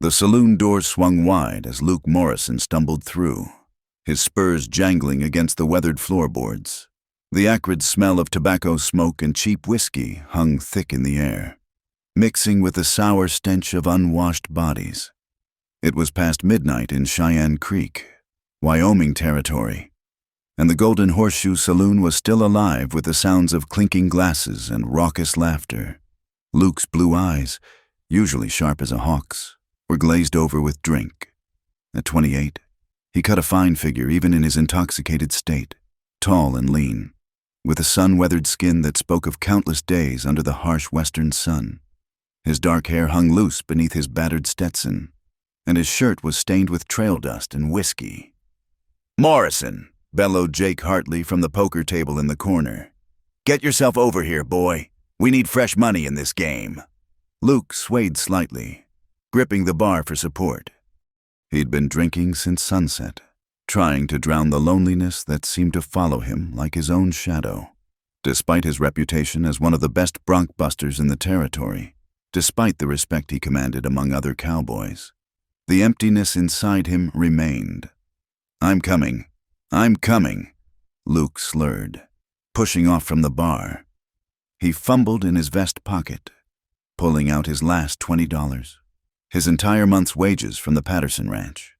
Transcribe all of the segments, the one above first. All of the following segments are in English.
The saloon doors swung wide as Luke Morrison stumbled through, his spurs jangling against the weathered floorboards. The acrid smell of tobacco smoke and cheap whiskey hung thick in the air, mixing with the sour stench of unwashed bodies. It was past midnight in Cheyenne Creek, Wyoming territory, and the Golden Horseshoe Saloon was still alive with the sounds of clinking glasses and raucous laughter. Luke's blue eyes, usually sharp as a hawk's, were glazed over with drink. At 28, he cut a fine figure even in his intoxicated state, tall and lean, with a sun-weathered skin that spoke of countless days under the harsh western sun. His dark hair hung loose beneath his battered Stetson, and his shirt was stained with trail dust and whiskey. "Morrison!" bellowed Jake Hartley from the poker table in the corner. "Get yourself over here, boy. We need fresh money in this game." Luke swayed slightly, gripping the bar for support. He'd been drinking since sunset, trying to drown the loneliness that seemed to follow him like his own shadow. Despite his reputation as one of the best bronc busters in the territory, despite the respect he commanded among other cowboys, the emptiness inside him remained. I'm coming, Luke slurred, pushing off from the bar. He fumbled in his vest pocket, pulling out his last $20, his entire month's wages from the Patterson Ranch.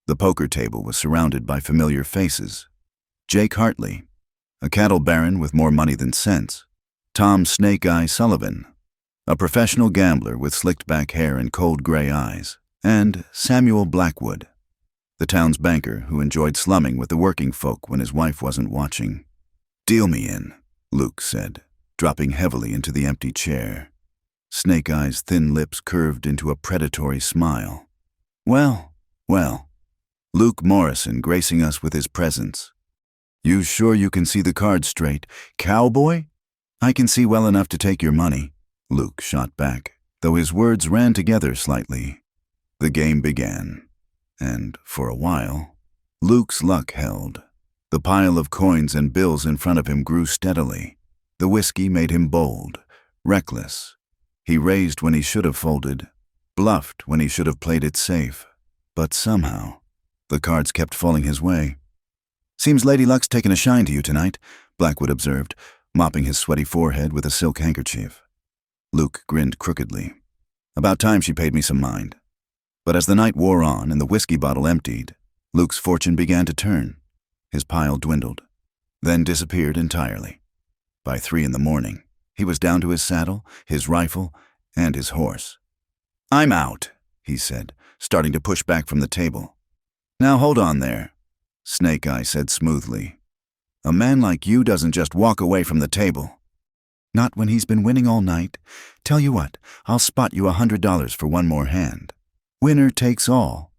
The poker table was surrounded by familiar faces. Jake Hartley, a cattle baron with more money than sense. Tom Snake Eye Sullivan, a professional gambler with slicked back hair and cold gray eyes. And Samuel Blackwood, the town's banker who enjoyed slumming with the working folk when his wife wasn't watching. "Deal me in," Luke said, dropping heavily into the empty chair. Snake Eye's thin lips curved into a predatory smile. Well, Luke Morrison gracing us with his presence. "You sure you can see the cards straight, cowboy?" "I can see well enough to take your money," Luke shot back, though his words ran together slightly. The game began, and for a while, Luke's luck held. The pile of coins and bills in front of him grew steadily. The whiskey made him bold, reckless. He raised when he should have folded, bluffed when he should have played it safe. But somehow, the cards kept falling his way. "Seems Lady Luck's taken a shine to you tonight," Blackwood observed, mopping his sweaty forehead with a silk handkerchief. Luke grinned crookedly. "About time she paid me some mind." But as the night wore on and the whiskey bottle emptied, Luke's fortune began to turn. His pile dwindled, then disappeared entirely. By 3 in the morning, he was down to his saddle, his rifle, and his horse. "I'm out," he said, starting to push back from the table. "Now hold on there," Snake Eye said smoothly. "A man like you doesn't just walk away from the table." "Not when he's been winning all night. Tell you what, I'll spot you $100 for one more hand. Winner takes all."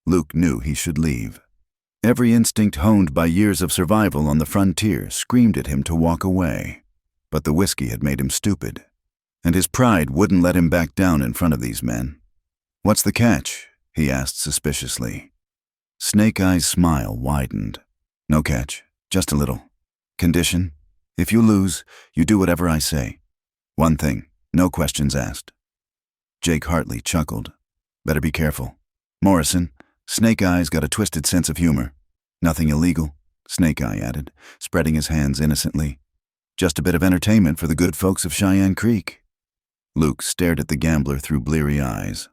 Luke knew he should leave. Every instinct honed by years of survival on the frontier screamed at him to walk away. But the whiskey had made him stupid, and his pride wouldn't let him back down in front of these men. "What's the catch?" he asked suspiciously. Snake Eye's smile widened. "No catch, just a little. Condition: if you lose, you do whatever I say. One thing, no questions asked." Jake Hartley chuckled. "Better be careful. Morrison, Snake Eye's got a twisted sense of humor. Nothing illegal," Snake Eye added, spreading his hands innocently. "Just a bit of entertainment for the good folks of Cheyenne Creek." Luke stared at the gambler through bleary eyes.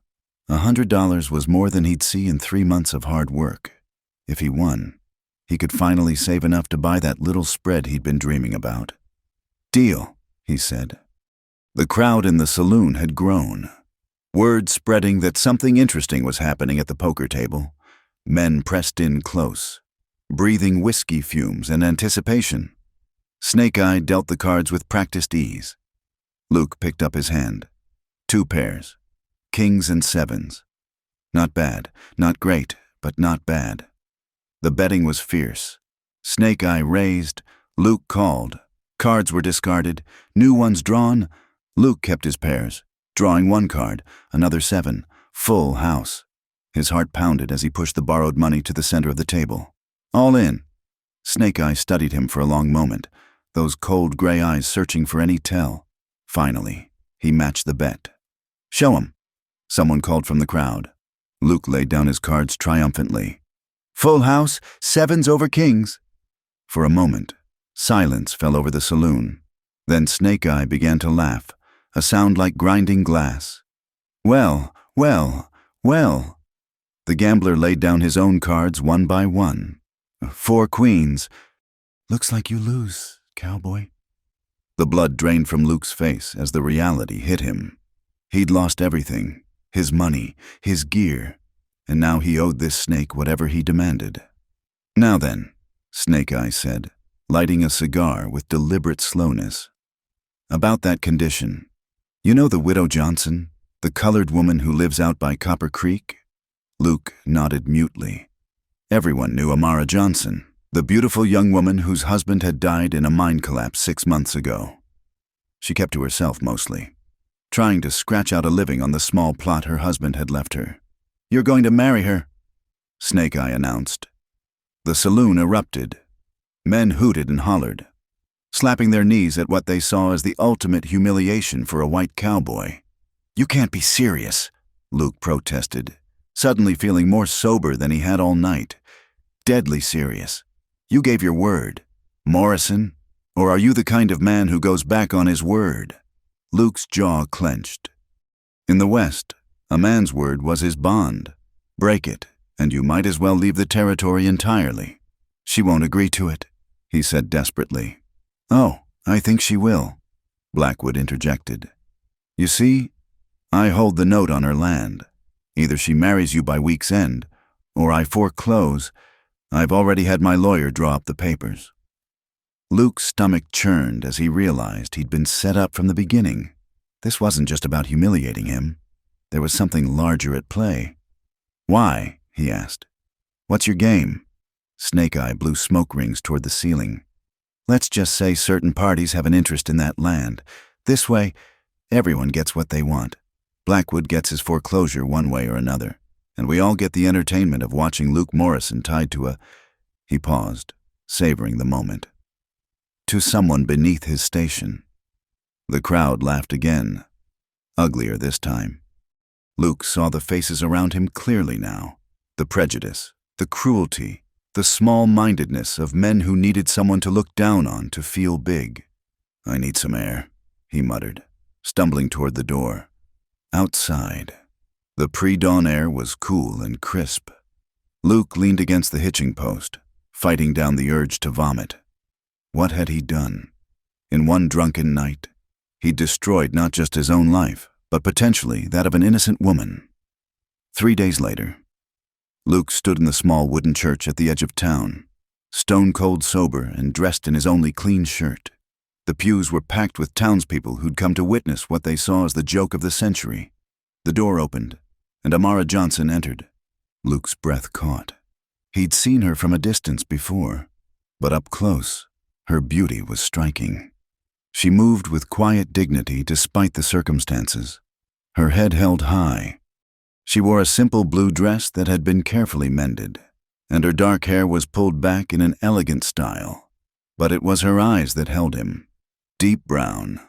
$100 was more than he'd see in 3 months of hard work. If he won, he could finally save enough to buy that little spread he'd been dreaming about. "Deal," he said. The crowd in the saloon had grown. Word spreading that something interesting was happening at the poker table. Men pressed in close, breathing whiskey fumes and anticipation. Snake Eye dealt the cards with practiced ease. Luke picked up his hand. 2 pairs, kings and sevens. Not bad, not great, but not bad. The betting was fierce. Snake Eye raised, Luke called. Cards were discarded, new ones drawn. Luke kept his pairs, drawing 1 card, another 7, full house. His heart pounded as he pushed the borrowed money to the center of the table. "All in." Snake Eye studied him for a long moment, those cold gray eyes searching for any tell. Finally, he matched the bet. "Show 'em." Someone called from the crowd. Luke laid down his cards triumphantly. Full house, 7s over kings. For a moment, silence fell over the saloon. Then Snake Eye began to laugh, a sound like grinding glass. Well, well, well. The gambler laid down his own cards one by one. 4 queens. Looks like you lose, Cowboy. The blood drained from Luke's face as the reality hit him. He'd lost everything, his money, his gear, and now he owed this snake whatever he demanded. Now then, Snake Eye said, lighting a cigar with deliberate slowness. About that condition. You know the widow Johnson, the colored woman who lives out by Copper Creek? Luke nodded mutely. Everyone knew Amara Johnson, the beautiful young woman whose husband had died in a mine collapse 6 months ago. She kept to herself mostly, trying to scratch out a living on the small plot her husband had left her. You're going to marry her, Snake Eye announced. The saloon erupted. Men hooted and hollered, slapping their knees at what they saw as the ultimate humiliation for a white cowboy. You can't be serious, Luke protested, suddenly feeling more sober than he had all night. Deadly serious. You gave your word, Morrison, or are you the kind of man who goes back on his word? Luke's jaw clenched. In the West, a man's word was his bond. Break it, and you might as well leave the territory entirely. She won't agree to it, he said desperately. Oh, I think she will, Blackwood interjected. You see, I hold the note on her land. Either she marries you by week's end, or I foreclose. I've already had my lawyer draw up the papers. Luke's stomach churned as he realized he'd been set up from the beginning. This wasn't just about humiliating him. There was something larger at play. Why? He asked. What's your game? Snake Eye blew smoke rings toward the ceiling. Let's just say certain parties have an interest in that land. This way, everyone gets what they want. Blackwood gets his foreclosure one way or another, and we all get the entertainment of watching Luke Morrison tied to a... He paused, savoring the moment. To someone beneath his station. The crowd laughed again, uglier this time. Luke saw the faces around him clearly now, the prejudice, the cruelty, the small-mindedness of men who needed someone to look down on to feel big. I need some air, he muttered, stumbling toward the door. Outside, the pre-dawn air was cool and crisp. Luke leaned against the hitching post, fighting down the urge to vomit. What had he done? In one drunken night, he'd destroyed not just his own life, but potentially that of an innocent woman. 3 days later, Luke stood in the small wooden church at the edge of town, stone-cold sober and dressed in his only clean shirt. The pews were packed with townspeople who'd come to witness what they saw as the joke of the century. The door opened, and Amara Johnson entered. Luke's breath caught. He'd seen her from a distance before, but up close, her beauty was striking. She moved with quiet dignity despite the circumstances, her head held high. She wore a simple blue dress that had been carefully mended, and her dark hair was pulled back in an elegant style. But it was her eyes that held him, deep brown,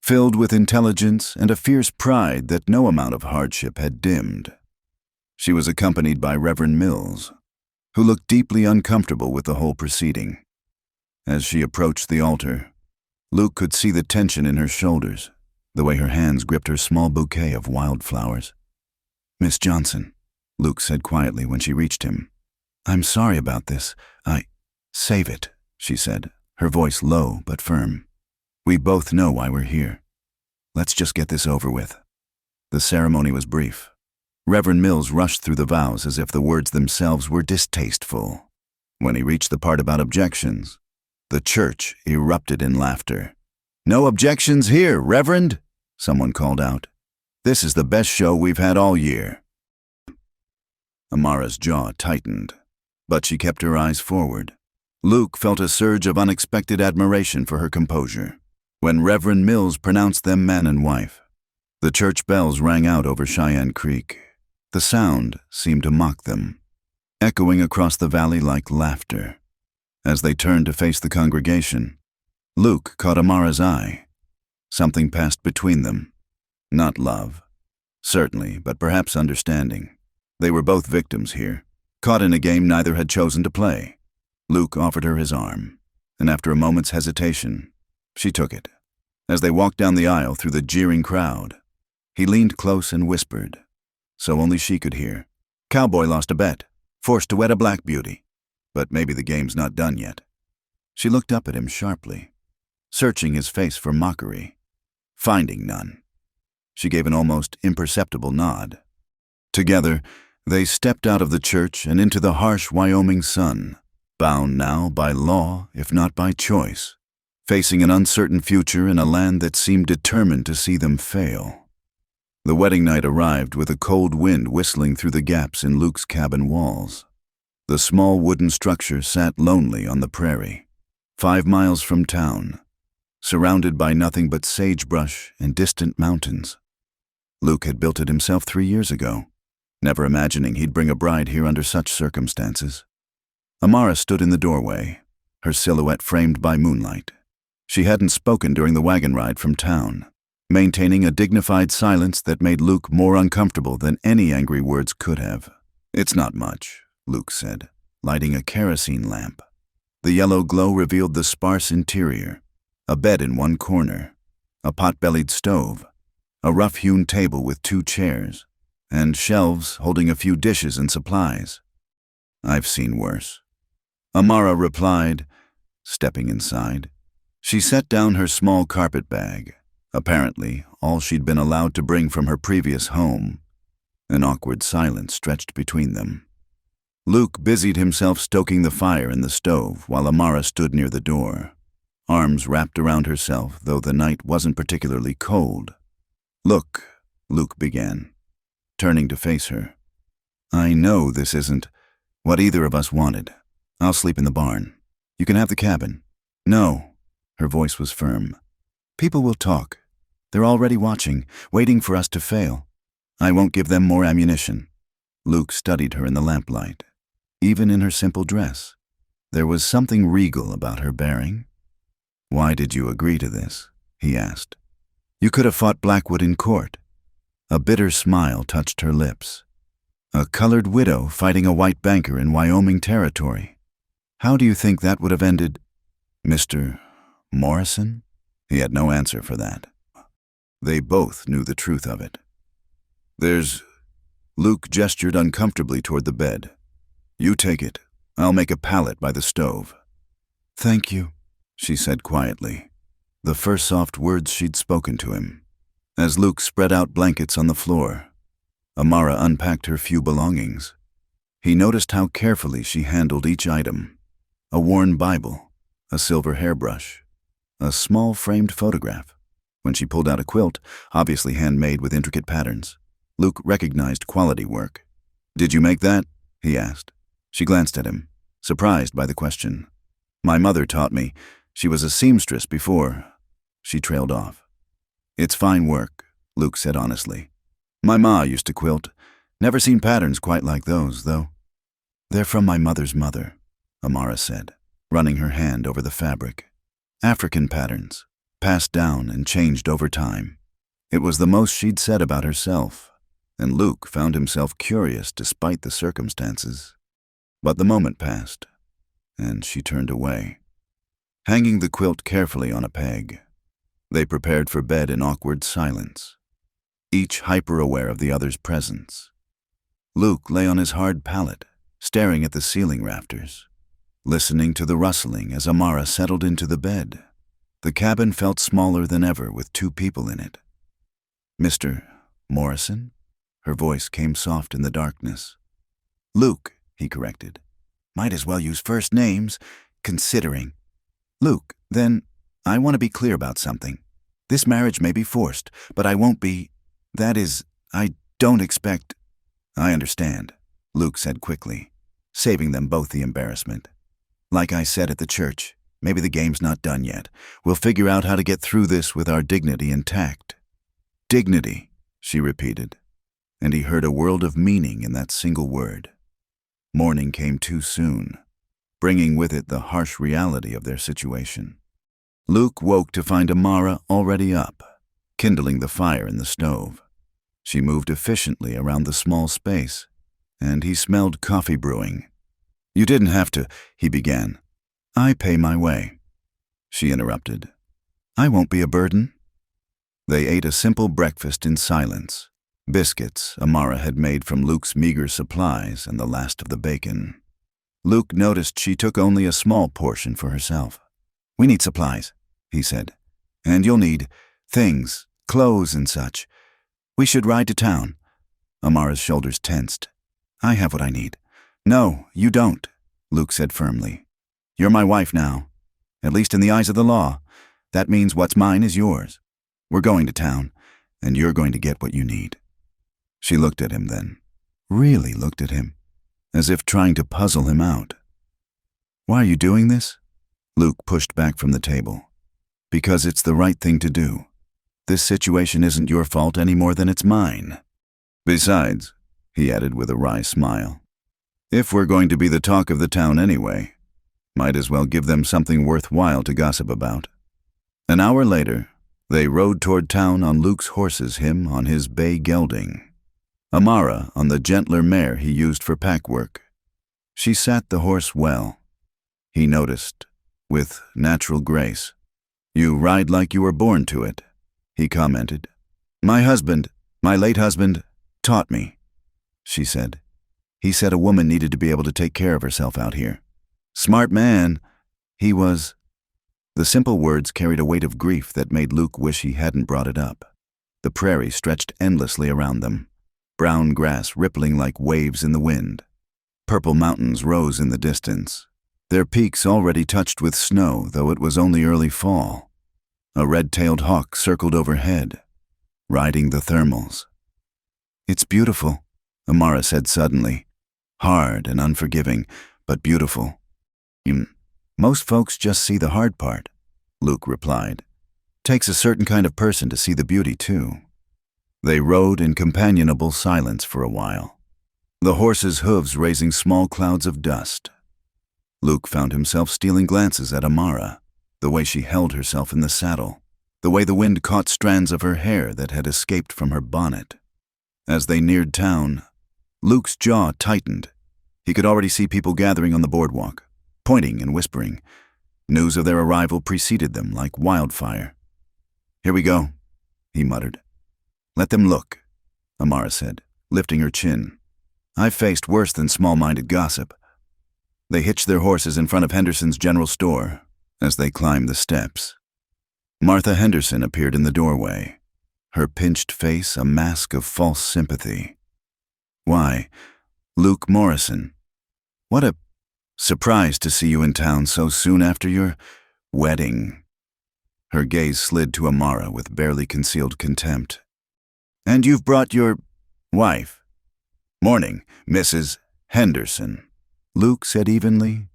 filled with intelligence and a fierce pride that no amount of hardship had dimmed. She was accompanied by Reverend Mills, who looked deeply uncomfortable with the whole proceeding. As she approached the altar, Luke could see the tension in her shoulders, the way her hands gripped her small bouquet of wildflowers. Miss Johnson, Luke said quietly when she reached him. I'm sorry about this. Save it, she said, her voice low but firm. We both know why we're here. Let's just get this over with. The ceremony was brief. Reverend Mills rushed through the vows as if the words themselves were distasteful. When he reached the part about objections, the church erupted in laughter. No objections here, Reverend, someone called out. This is the best show we've had all year. Amara's jaw tightened, but she kept her eyes forward. Luke felt a surge of unexpected admiration for her composure. When Reverend Mills pronounced them man and wife, the church bells rang out over Cheyenne Creek. The sound seemed to mock them, echoing across the valley like laughter. As they turned to face the congregation, Luke caught Amara's eye. Something passed between them. Not love. Certainly, but perhaps understanding. They were both victims here, caught in a game neither had chosen to play. Luke offered her his arm, and after a moment's hesitation, she took it. As they walked down the aisle through the jeering crowd, he leaned close and whispered, so only she could hear. Cowboy lost a bet, forced to wed a black beauty. But maybe the game's not done yet. She looked up at him sharply, searching his face for mockery. Finding none, she gave an almost imperceptible nod. Together, they stepped out of the church and into the harsh Wyoming sun, bound now by law, if not by choice, facing an uncertain future in a land that seemed determined to see them fail. The wedding night arrived with a cold wind whistling through the gaps in Luke's cabin walls. The small wooden structure sat lonely on the prairie, 5 miles from town, surrounded by nothing but sagebrush and distant mountains. Luke had built it himself 3 years ago, never imagining he'd bring a bride here under such circumstances. Amara stood in the doorway, her silhouette framed by moonlight. She hadn't spoken during the wagon ride from town, maintaining a dignified silence that made Luke more uncomfortable than any angry words could have. "It's not much," Luke said, lighting a kerosene lamp. The yellow glow revealed the sparse interior, a bed in one corner, a pot-bellied stove, a rough-hewn table with 2 chairs, and shelves holding a few dishes and supplies. "I've seen worse," Amara replied, stepping inside. She set down her small carpet bag, apparently all she'd been allowed to bring from her previous home. An awkward silence stretched between them. Luke busied himself stoking the fire in the stove while Amara stood near the door, arms wrapped around herself, though the night wasn't particularly cold. "Look," Luke began, turning to face her. "I know this isn't what either of us wanted. I'll sleep in the barn. You can have the cabin." "No," her voice was firm. "People will talk. They're already watching, waiting for us to fail. I won't give them more ammunition." Luke studied her in the lamplight. Even in her simple dress, there was something regal about her bearing. "Why did you agree to this?" he asked. "You could have fought Blackwood in court." A bitter smile touched her lips. "A colored widow fighting a white banker in Wyoming territory. How do you think that would have ended?" "Mr. Morrison?" He had no answer for that. They both knew the truth of it. Luke gestured uncomfortably toward the bed. "You take it. I'll make a pallet by the stove." "Thank you," she said quietly, the first soft words she'd spoken to him. As Luke spread out blankets on the floor, Amara unpacked her few belongings. He noticed how carefully she handled each item: a worn Bible, a silver hairbrush, a small framed photograph. When she pulled out a quilt, obviously handmade with intricate patterns, Luke recognized quality work. "Did you make that?" he asked. She glanced at him, surprised by the question. "My mother taught me. She was a seamstress before." She trailed off. "It's fine work," Luke said honestly. "My ma used to quilt. Never seen patterns quite like those, though." "They're from my mother's mother," Amara said, running her hand over the fabric. "African patterns, passed down and changed over time." It was the most she'd said about herself, and Luke found himself curious despite the circumstances. But the moment passed, and she turned away. Hanging the quilt carefully on a peg, they prepared for bed in awkward silence, each hyper-aware of the other's presence. Luke lay on his hard pallet, staring at the ceiling rafters, listening to the rustling as Amara settled into the bed. The cabin felt smaller than ever with 2 people in it. "Mr. Morrison?" Her voice came soft in the darkness. "Luke," he corrected. "Might as well use first names, considering." "Luke, then, I want to be clear about something. This marriage may be forced, but I won't be. That is, I don't expect." "I understand," Luke said quickly, saving them both the embarrassment. "Like I said at the church, maybe the game's not done yet. We'll figure out how to get through this with our dignity intact." "Dignity," she repeated, and he heard a world of meaning in that single word. Morning came too soon, bringing with it the harsh reality of their situation. Luke woke to find Amara already up, kindling the fire in the stove. She moved efficiently around the small space, and he smelled coffee brewing. "You didn't have to," he began. "I pay my way." She interrupted. "I won't be a burden." They ate a simple breakfast in silence. Biscuits Amara had made from Luke's meager supplies and the last of the bacon. Luke noticed she took only a small portion for herself. "We need supplies," he said. "And you'll need things, clothes and such. We should ride to town." Amara's shoulders tensed. "I have what I need." "No, you don't," Luke said firmly. "You're my wife now. At least in the eyes of the law. That means what's mine is yours. We're going to town, and you're going to get what you need." She looked at him then, really looked at him, as if trying to puzzle him out. "Why are you doing this?" Luke pushed back from the table. "Because it's the right thing to do. This situation isn't your fault any more than it's mine. Besides," he added with a wry smile, "if we're going to be the talk of the town anyway, might as well give them something worthwhile to gossip about." An hour later, they rode toward town on Luke's horses, him on his bay gelding, Amara on the gentler mare he used for pack work. She sat the horse well. He noticed, with natural grace. "You ride like you were born to it," he commented. My late husband, taught me," she said. "He said a woman needed to be able to take care of herself out here. Smart man. He was." The simple words carried a weight of grief that made Luke wish he hadn't brought it up. The prairie stretched endlessly around them, brown grass rippling like waves in the wind. Purple mountains rose in the distance, their peaks already touched with snow, though it was only early fall. A red-tailed hawk circled overhead, riding the thermals. "It's beautiful," Amara said suddenly. "Hard and unforgiving, but beautiful." "Most folks just see the hard part," Luke replied. "Takes a certain kind of person to see the beauty, too." They rode in companionable silence for a while, the horses' hooves raising small clouds of dust. Luke found himself stealing glances at Amara, the way she held herself in the saddle, the way the wind caught strands of her hair that had escaped from her bonnet. As they neared town, Luke's jaw tightened. He could already see people gathering on the boardwalk, pointing and whispering. News of their arrival preceded them like wildfire. "Here we go," he muttered. "Let them look," Amara said, lifting her chin. "I've faced worse than small-minded gossip." They hitched their horses in front of Henderson's general store as they climbed the steps. Martha Henderson appeared in the doorway, her pinched face a mask of false sympathy. "Why, Luke Morrison. What a surprise to see you in town so soon after your wedding." Her gaze slid to Amara with barely concealed contempt. "And you've brought your wife." "Morning, Mrs. Henderson," Luke said evenly.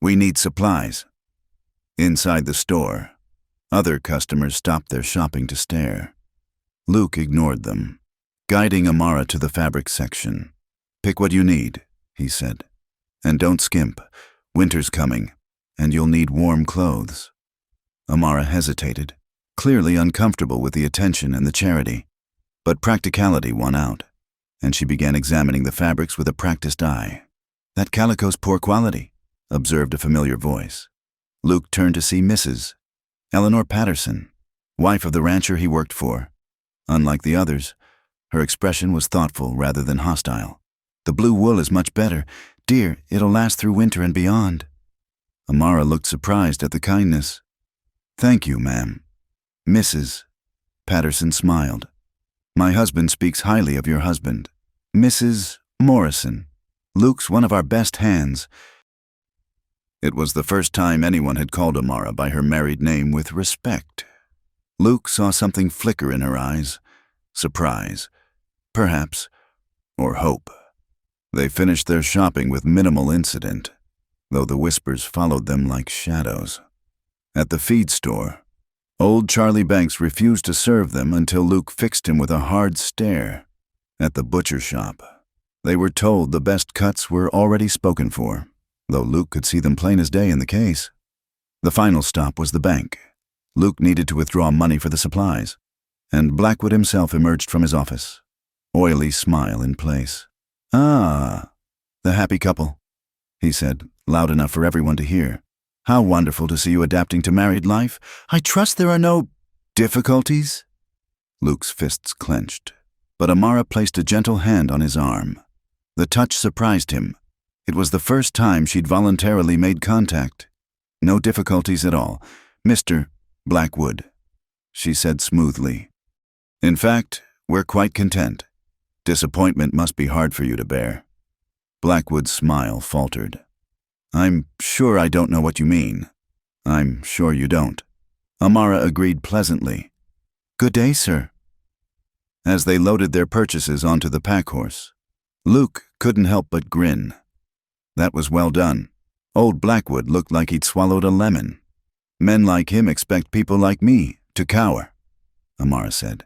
"We need supplies." Inside the store, other customers stopped their shopping to stare. Luke ignored them, guiding Amara to the fabric section. "Pick what you need," he said. "And don't skimp. Winter's coming, and you'll need warm clothes." Amara hesitated, clearly uncomfortable with the attention and the charity. But practicality won out, and she began examining the fabrics with a practiced eye. "That calico's poor quality," observed a familiar voice. Luke turned to see Mrs. Eleanor Patterson, wife of the rancher he worked for. Unlike the others, her expression was thoughtful rather than hostile. "The blue wool is much better. Dear, it'll last through winter and beyond." Amara looked surprised at the kindness. "Thank you, ma'am." Mrs. Patterson smiled. "My husband speaks highly of your husband. Mrs. Morrison. Luke's one of our best hands." It was the first time anyone had called Amara by her married name with respect. Luke saw something flicker in her eyes. Surprise, perhaps, or hope. They finished their shopping with minimal incident, though the whispers followed them like shadows. At the feed store, old Charlie Banks refused to serve them until Luke fixed him with a hard stare. At the butcher shop, they were told the best cuts were already spoken for, though Luke could see them plain as day in the case. The final stop was the bank. Luke needed to withdraw money for the supplies, and Blackwood himself emerged from his office. oily smile in place. "Ah, the happy couple," he said, loud enough for everyone to hear. "How wonderful to see you adapting to married life. I trust there are no difficulties?" Luke's fists clenched, but Amara placed a gentle hand on his arm. The touch surprised him. It was the first time she'd voluntarily made contact. "No difficulties at all, Mr. Blackwood," she said smoothly. "In fact, we're quite content. Disappointment must be hard for you to bear." Blackwood's smile faltered. "I'm sure I don't know what you mean." "I'm sure you don't." Amara agreed pleasantly. "Good day, sir." As they loaded their purchases onto the pack horse, Luke couldn't help but grin. That was well done. Old Blackwood looked like he'd swallowed a lemon. "Men like him expect people like me to cower," Amara said.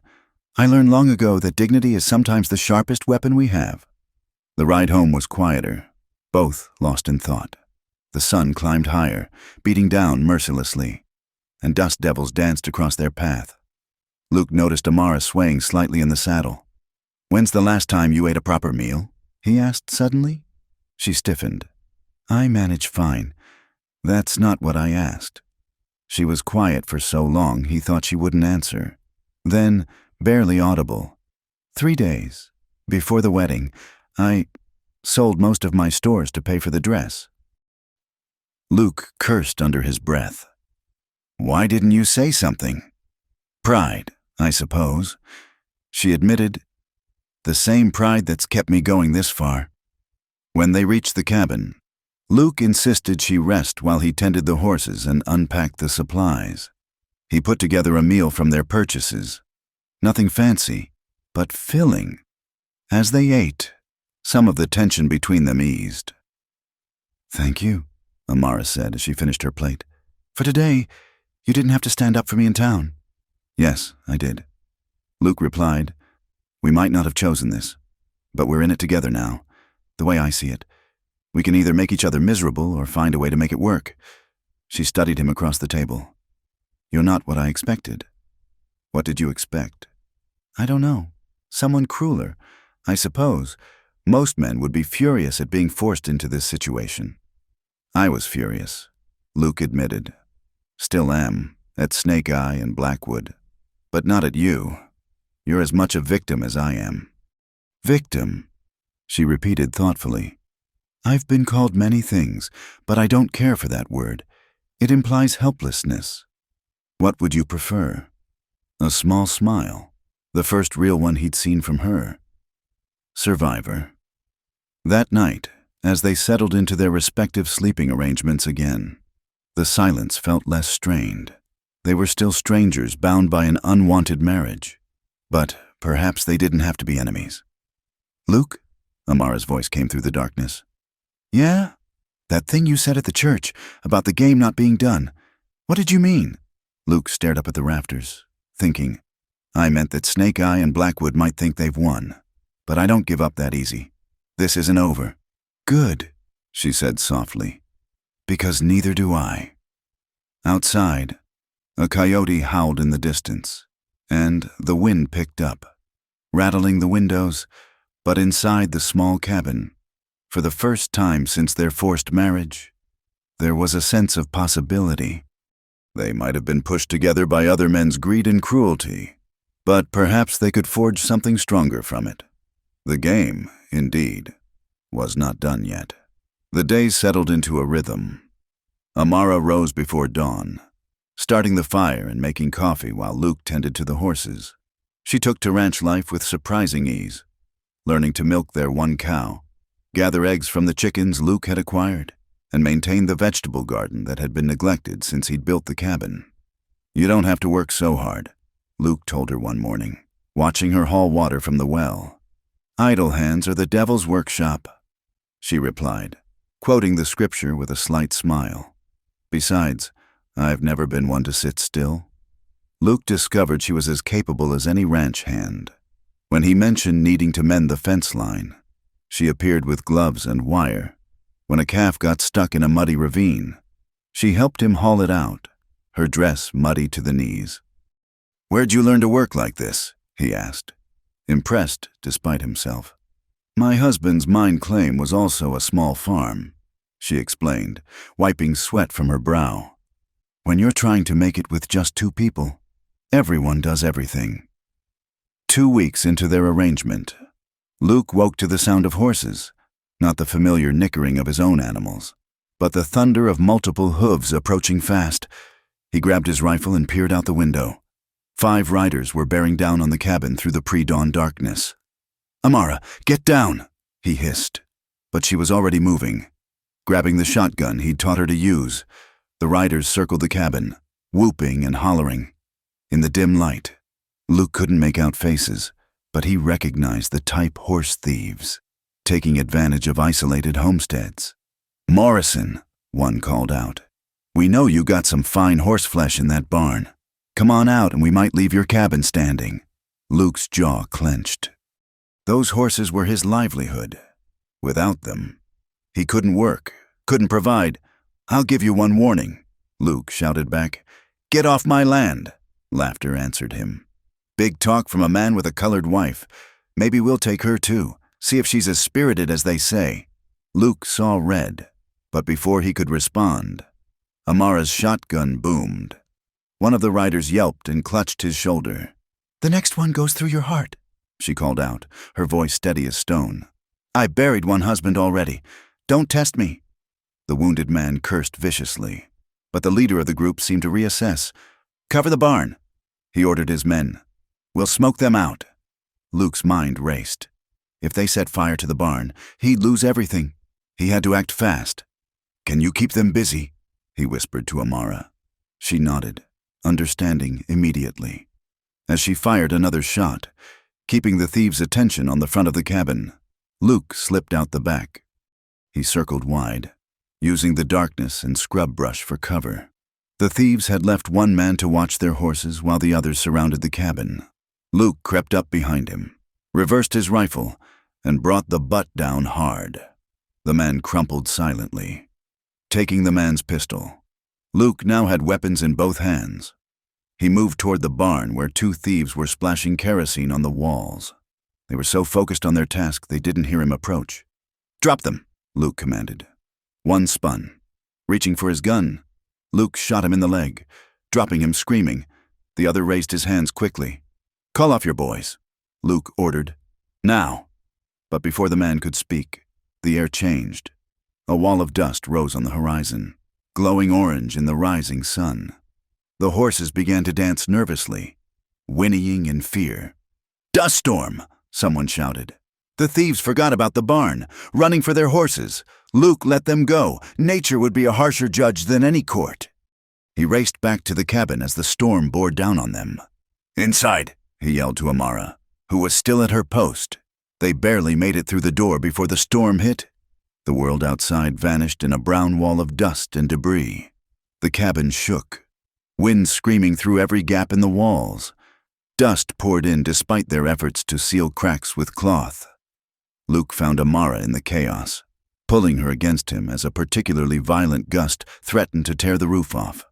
"I learned long ago that dignity is sometimes the sharpest weapon we have." The ride home was quieter, both lost in thought. The sun climbed higher, beating down mercilessly, and dust devils danced across their path. Luke noticed Amara swaying slightly in the saddle. "When's the last time you ate a proper meal?" he asked suddenly. She stiffened. "I manage fine. That's not what I asked." She was quiet for so long he thought she wouldn't answer. Then, barely audible, 3 days. Before the wedding, I sold most of my stores to pay for the dress." Luke cursed under his breath. "Why didn't you say something?" "Pride, I suppose," she admitted. "The same pride that's kept me going this far." When they reached the cabin, Luke insisted she rest while he tended the horses and unpacked the supplies. He put together a meal from their purchases. Nothing fancy, but filling. As they ate, some of the tension between them eased. "Thank you," Amara said as she finished her plate. "For today, you didn't have to stand up for me in town." "Yes, I did," Luke replied. "We might not have chosen this, but we're in it together now. The way I see it, we can either make each other miserable or find a way to make it work." She studied him across the table. "You're not what I expected." "What did you expect?" "I don't know. Someone crueler, I suppose. Most men would be furious at being forced into this situation." "I was furious," Luke admitted. "Still am, at Snake Eye and Blackwood. But not at you. You're as much a victim as I am." "Victim," she repeated thoughtfully. "I've been called many things, but I don't care for that word. It implies helplessness." "What would you prefer?" A small smile, the first real one he'd seen from her. "Survivor." That night, as they settled into their respective sleeping arrangements again, the silence felt less strained. They were still strangers bound by an unwanted marriage, but perhaps they didn't have to be enemies. "Luke?" Amara's voice came through the darkness. "Yeah? That thing you said at the church about the game not being done. What did you mean?" Luke stared up at the rafters, thinking, "I meant that Snake Eye and Blackwood might think they've won, but I don't give up that easy. This isn't over." "Good," she said softly, "because neither do I." Outside, a coyote howled in the distance, and the wind picked up, rattling the windows, but inside the small cabin, for the first time since their forced marriage, there was a sense of possibility. They might have been pushed together by other men's greed and cruelty, but perhaps they could forge something stronger from it. The game, indeed, was not done yet. The days settled into a rhythm. Amara rose before dawn, starting the fire and making coffee while Luke tended to the horses. She took to ranch life with surprising ease, learning to milk their one cow, gather eggs from the chickens Luke had acquired, and maintain the vegetable garden that had been neglected since he'd built the cabin. "You don't have to work so hard," Luke told her one morning, watching her haul water from the well. "Idle hands are the devil's workshop," she replied, quoting the scripture with a slight smile. "Besides, I've never been one to sit still." Luke discovered she was as capable as any ranch hand. When he mentioned needing to mend the fence line, she appeared with gloves and wire. When a calf got stuck in a muddy ravine, she helped him haul it out, her dress muddy to the knees. "Where'd you learn to work like this?" he asked. impressed despite himself. "My husband's mine claim was also a small farm," she explained, wiping sweat from her brow. "When you're trying to make it with just 2 people, everyone does everything." 2 weeks into their arrangement, Luke woke to the sound of horses, not the familiar nickering of his own animals, but the thunder of multiple hooves approaching fast. He grabbed his rifle and peered out the window. 5 riders were bearing down on the cabin through the pre-dawn darkness. "Amara, get down!" he hissed. But she was already moving. Grabbing the shotgun he'd taught her to use, the riders circled the cabin, whooping and hollering. In the dim light, Luke couldn't make out faces, but he recognized the type horse thieves, taking advantage of isolated homesteads. "Morrison," one called out, "we know you got some fine horse flesh in that barn. Come on out and we might leave your cabin standing." Luke's jaw clenched. Those horses were his livelihood. Without them, he couldn't work, couldn't provide. "I'll give you one warning," Luke shouted back. "Get off my land." Laughter answered him. "Big talk from a man with a colored wife. Maybe we'll take her too, see if she's as spirited as they say." Luke saw red, but before he could respond, Amara's shotgun boomed. One of the riders yelped and clutched his shoulder. "The next one goes through your heart," she called out, her voice steady as stone. "I buried one husband already. Don't test me." The wounded man cursed viciously, but the leader of the group seemed to reassess. "Cover the barn," he ordered his men. "We'll smoke them out." Luke's mind raced. If they set fire to the barn, he'd lose everything. He had to act fast. "Can you keep them busy?" he whispered to Amara. She nodded, understanding immediately. As she fired another shot, keeping the thieves' attention on the front of the cabin, Luke slipped out the back. He circled wide, using the darkness and scrub brush for cover. The thieves had left one man to watch their horses while the others surrounded the cabin. Luke crept up behind him, reversed his rifle, and brought the butt down hard. The man crumpled silently. Taking the man's pistol, Luke now had weapons in both hands. He moved toward the barn where 2 thieves were splashing kerosene on the walls. They were so focused on their task they didn't hear him approach. "Drop them," Luke commanded. One spun. Reaching for his gun, Luke shot him in the leg, dropping him screaming. The other raised his hands quickly. "Call off your boys," Luke ordered. "Now." But before the man could speak, the air changed. A wall of dust rose on the horizon, glowing orange in the rising sun. The horses began to dance nervously, whinnying in fear. "Dust storm!" someone shouted. "The thieves forgot about the barn, running for their horses. Luke let them go. Nature would be a harsher judge than any court." He raced back to the cabin as the storm bore down on them. "Inside!" he yelled to Amara, who was still at her post. They barely made it through the door before the storm hit. The world outside vanished in a brown wall of dust and debris. The cabin shook, wind screaming through every gap in the walls. Dust poured in despite their efforts to seal cracks with cloth. Luke found Amara in the chaos, pulling her against him as a particularly violent gust threatened to tear the roof off.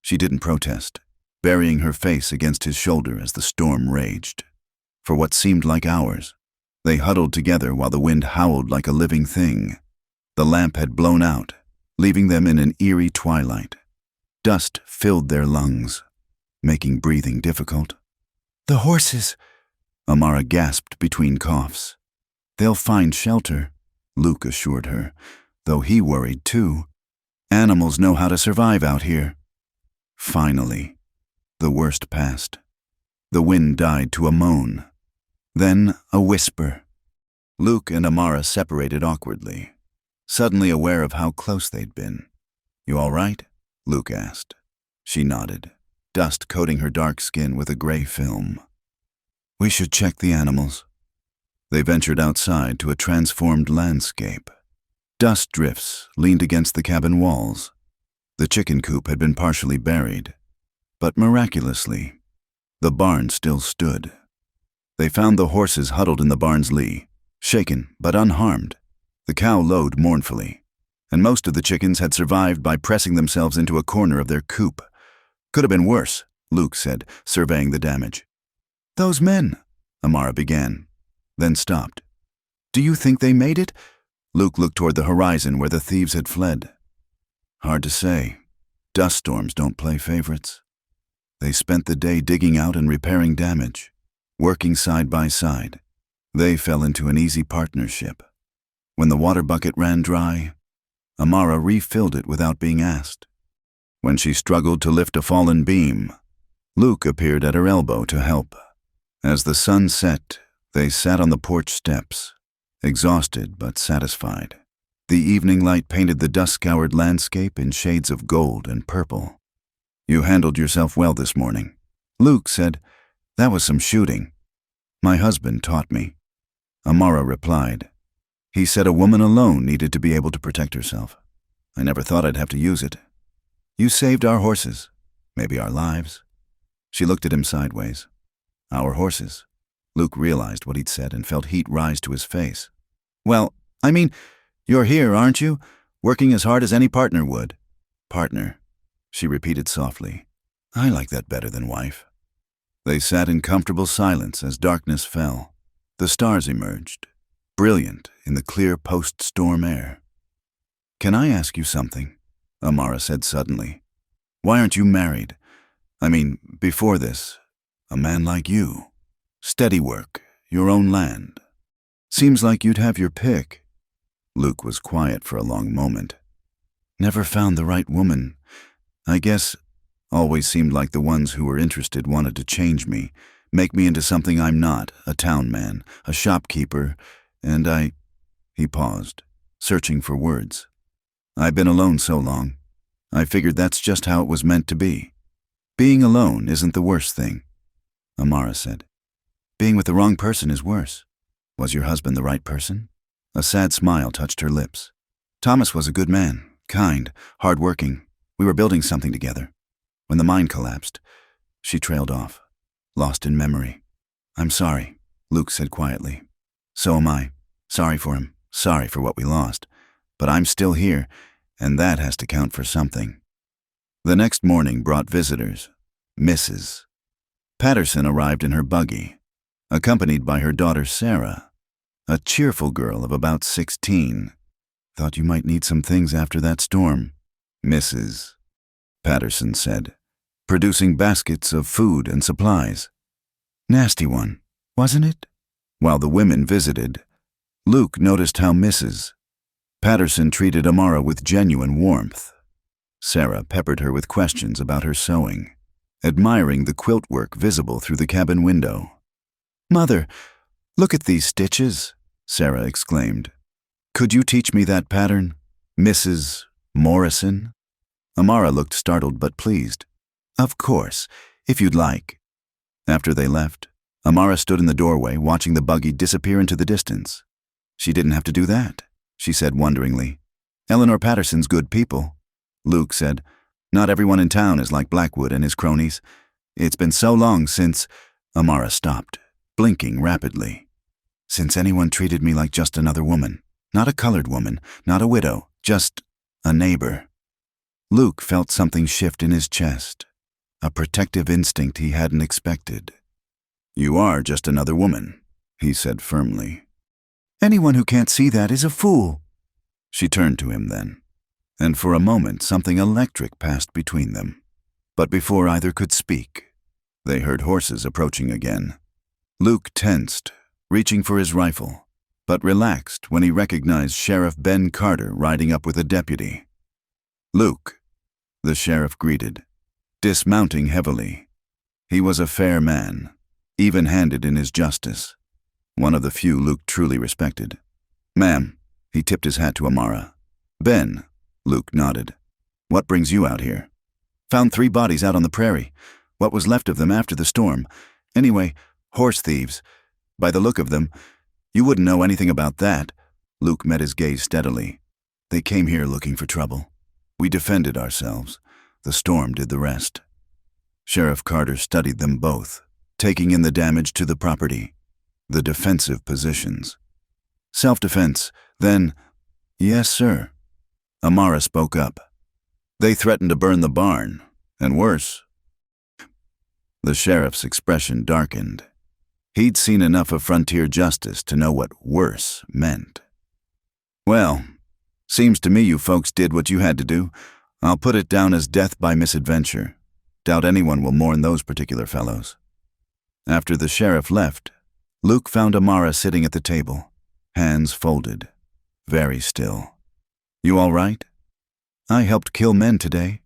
She didn't protest, burying her face against his shoulder as the storm raged. For what seemed like hours, they huddled together while the wind howled like a living thing. The lamp had blown out, leaving them in an eerie twilight. Dust filled their lungs, making breathing difficult. "The horses," Amara gasped between coughs. "They'll find shelter," Luke assured her, though he worried too. "Animals know how to survive out here." Finally, the worst passed. The wind died to a moan, then a whisper. Luke and Amara separated awkwardly, suddenly aware of how close they'd been. "You all right?" Luke asked. She nodded, dust coating her dark skin with a gray film. "We should check the animals." They ventured outside to a transformed landscape. Dust drifts leaned against the cabin walls. The chicken coop had been partially buried, but miraculously, the barn still stood. They found the horses huddled in the barn's lee, shaken but unharmed. The cow lowed mournfully, and most of the chickens had survived by pressing themselves into a corner of their coop. "Could have been worse," Luke said, surveying the damage. "Those men," Amara began, then stopped. "Do you think they made it?" Luke looked toward the horizon where the thieves had fled. "Hard to say. Dust storms don't play favorites." They spent the day digging out and repairing damage, working side by side. They fell into an easy partnership. When the water bucket ran dry, Amara refilled it without being asked. When she struggled to lift a fallen beam, Luke appeared at her elbow to help. As the sun set, they sat on the porch steps, exhausted but satisfied. The evening light painted the dust-scoured landscape in shades of gold and purple. "You handled yourself well this morning," Luke said. "That was some shooting." "My husband taught me," Amara replied. "He said a woman alone needed to be able to protect herself. I never thought I'd have to use it. You saved our horses, maybe our lives." She looked at him sideways. "Our horses?" Luke realized what he'd said and felt heat rise to his face. "Well, I mean, you're here, aren't you? Working as hard as any partner would." "Partner," she repeated softly. "I like that better than wife." They sat in comfortable silence as darkness fell. The stars emerged, brilliant in the clear post-storm air. "Can I ask you something?" Amara said suddenly. "Why aren't you married? I mean, before this, a man like you. Steady work, your own land. Seems like you'd have your pick." Luke was quiet for a long moment. "Never found the right woman. I guess always seemed like the ones who were interested wanted to change me, make me into something I'm not, a town man, a shopkeeper, and He paused, searching for words. "I've been alone so long. I figured that's just how it was meant to be. Being alone isn't the worst thing," Amara said. "Being with the wrong person is worse. Was your husband the right person?" A sad smile touched her lips. "Thomas was a good man, kind, hard-working. We were building something together. When the mine collapsed," she trailed off, lost in memory. "I'm sorry," Luke said quietly. "So am I. Sorry for him. Sorry for what we lost. But I'm still here, and that has to count for something." The next morning brought visitors. Mrs. Patterson arrived in her buggy, accompanied by her daughter Sarah, a cheerful girl of about 16. "Thought you might need some things after that storm," Mrs. Patterson said, producing baskets of food and supplies. "Nasty one, wasn't it?" While the women visited, Luke noticed how Mrs. Patterson treated Amara with genuine warmth. Sarah peppered her with questions about her sewing, admiring the quilt work visible through the cabin window. "Mother, look at these stitches," Sarah exclaimed. "Could you teach me that pattern, Mrs. Morrison?" Amara looked startled but pleased. "Of course, if you'd like." After they left, Amara stood in the doorway watching the buggy disappear into the distance. "She didn't have to do that," she said wonderingly. "Eleanor Patterson's good people," Luke said. "Not everyone in town is like Blackwood and his cronies. It's been so long since—" Amara stopped, blinking rapidly. "Since anyone treated me like just another woman. Not a colored woman, not a widow, just a neighbor." Luke felt something shift in his chest, a protective instinct he hadn't expected. "You are just another woman," he said firmly. "Anyone who can't see that is a fool." She turned to him then, and for a moment something electric passed between them. But before either could speak, they heard horses approaching again. Luke tensed, reaching for his rifle, but relaxed when he recognized Sheriff Ben Carter riding up with a deputy. "Luke," the sheriff greeted, dismounting heavily. He was a fair man, even-handed in his justice, one of the few Luke truly respected. "Ma'am," he tipped his hat to Amara. "Ben," Luke nodded. "What brings you out here?" "Found 3 bodies out on the prairie. What was left of them after the storm. Anyway, horse thieves. By the look of them, you wouldn't know anything about that." Luke met his gaze steadily. "They came here looking for trouble. We defended ourselves. The storm did the rest." Sheriff Carter studied them both, taking in the damage to the property, the defensive positions. "Self-defense, then—" "Yes, sir." Amara spoke up. "They threatened to burn the barn, and worse." The sheriff's expression darkened. He'd seen enough of frontier justice to know what worse meant. "Well, seems to me you folks did what you had to do. I'll put it down as death by misadventure. Doubt anyone will mourn those particular fellows." After the sheriff left, Luke found Amara sitting at the table, hands folded, very still. "You all right?" "I helped kill men today,"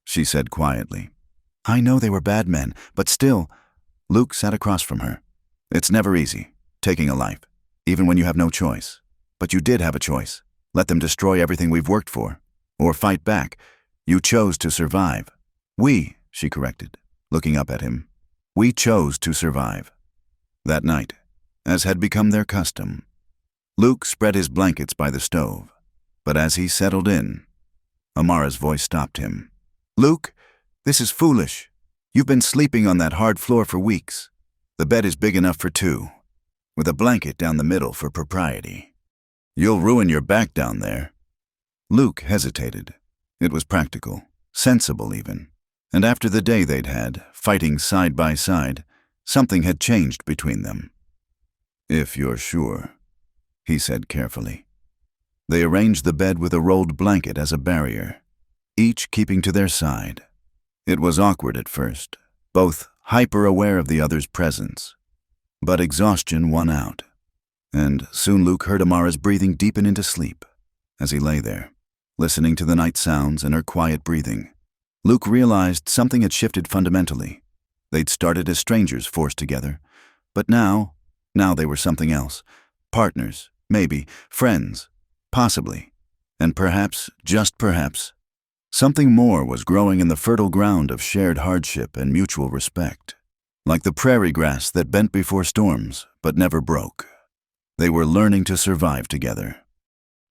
she said quietly. "I know they were bad men, but still—" Luke sat across from her. "It's never easy, taking a life, even when you have no choice. But you did have a choice. Let them destroy everything we've worked for. Or fight back. You chose to survive." "We," she corrected, looking up at him. "We chose to survive." That night, as had become their custom, Luke spread his blankets by the stove. But as he settled in, Amara's voice stopped him. "Luke, this is foolish. You've been sleeping on that hard floor for weeks. The bed is big enough for two, with a blanket down the middle for propriety. You'll ruin your back down there." Luke hesitated. It was practical, sensible even. And after the day they'd had, fighting side by side, something had changed between them. "If you're sure," he said carefully. They arranged the bed with a rolled blanket as a barrier, each keeping to their side. It was awkward at first, both hyper-aware of the other's presence. But exhaustion won out, and soon Luke heard Amara's breathing deepen into sleep. As he lay there, listening to the night sounds and her quiet breathing, Luke realized something had shifted fundamentally. They'd started as strangers forced together, but now they were something else. Partners, maybe, friends, possibly, and perhaps, just perhaps, something more was growing in the fertile ground of shared hardship and mutual respect. Like the prairie grass that bent before storms, but never broke. They were learning to survive together.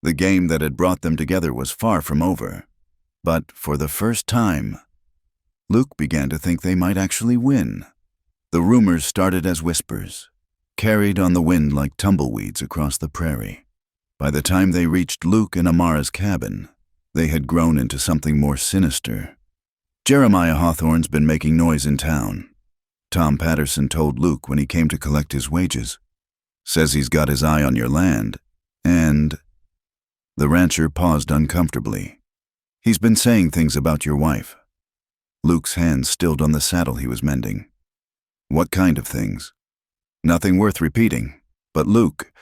The game that had brought them together was far from over. But for the first time, Luke began to think they might actually win. The rumors started as whispers, carried on the wind like tumbleweeds across the prairie. By the time they reached Luke and Amara's cabin, they had grown into something more sinister. "Jeremiah Hawthorne's been making noise in town," Tom Patterson told Luke when he came to collect his wages. "Says he's got his eye on your land, and—" The rancher paused uncomfortably. "He's been saying things about your wife." Luke's hands stilled on the saddle he was mending. "What kind of things?" "Nothing worth repeating. But Luke,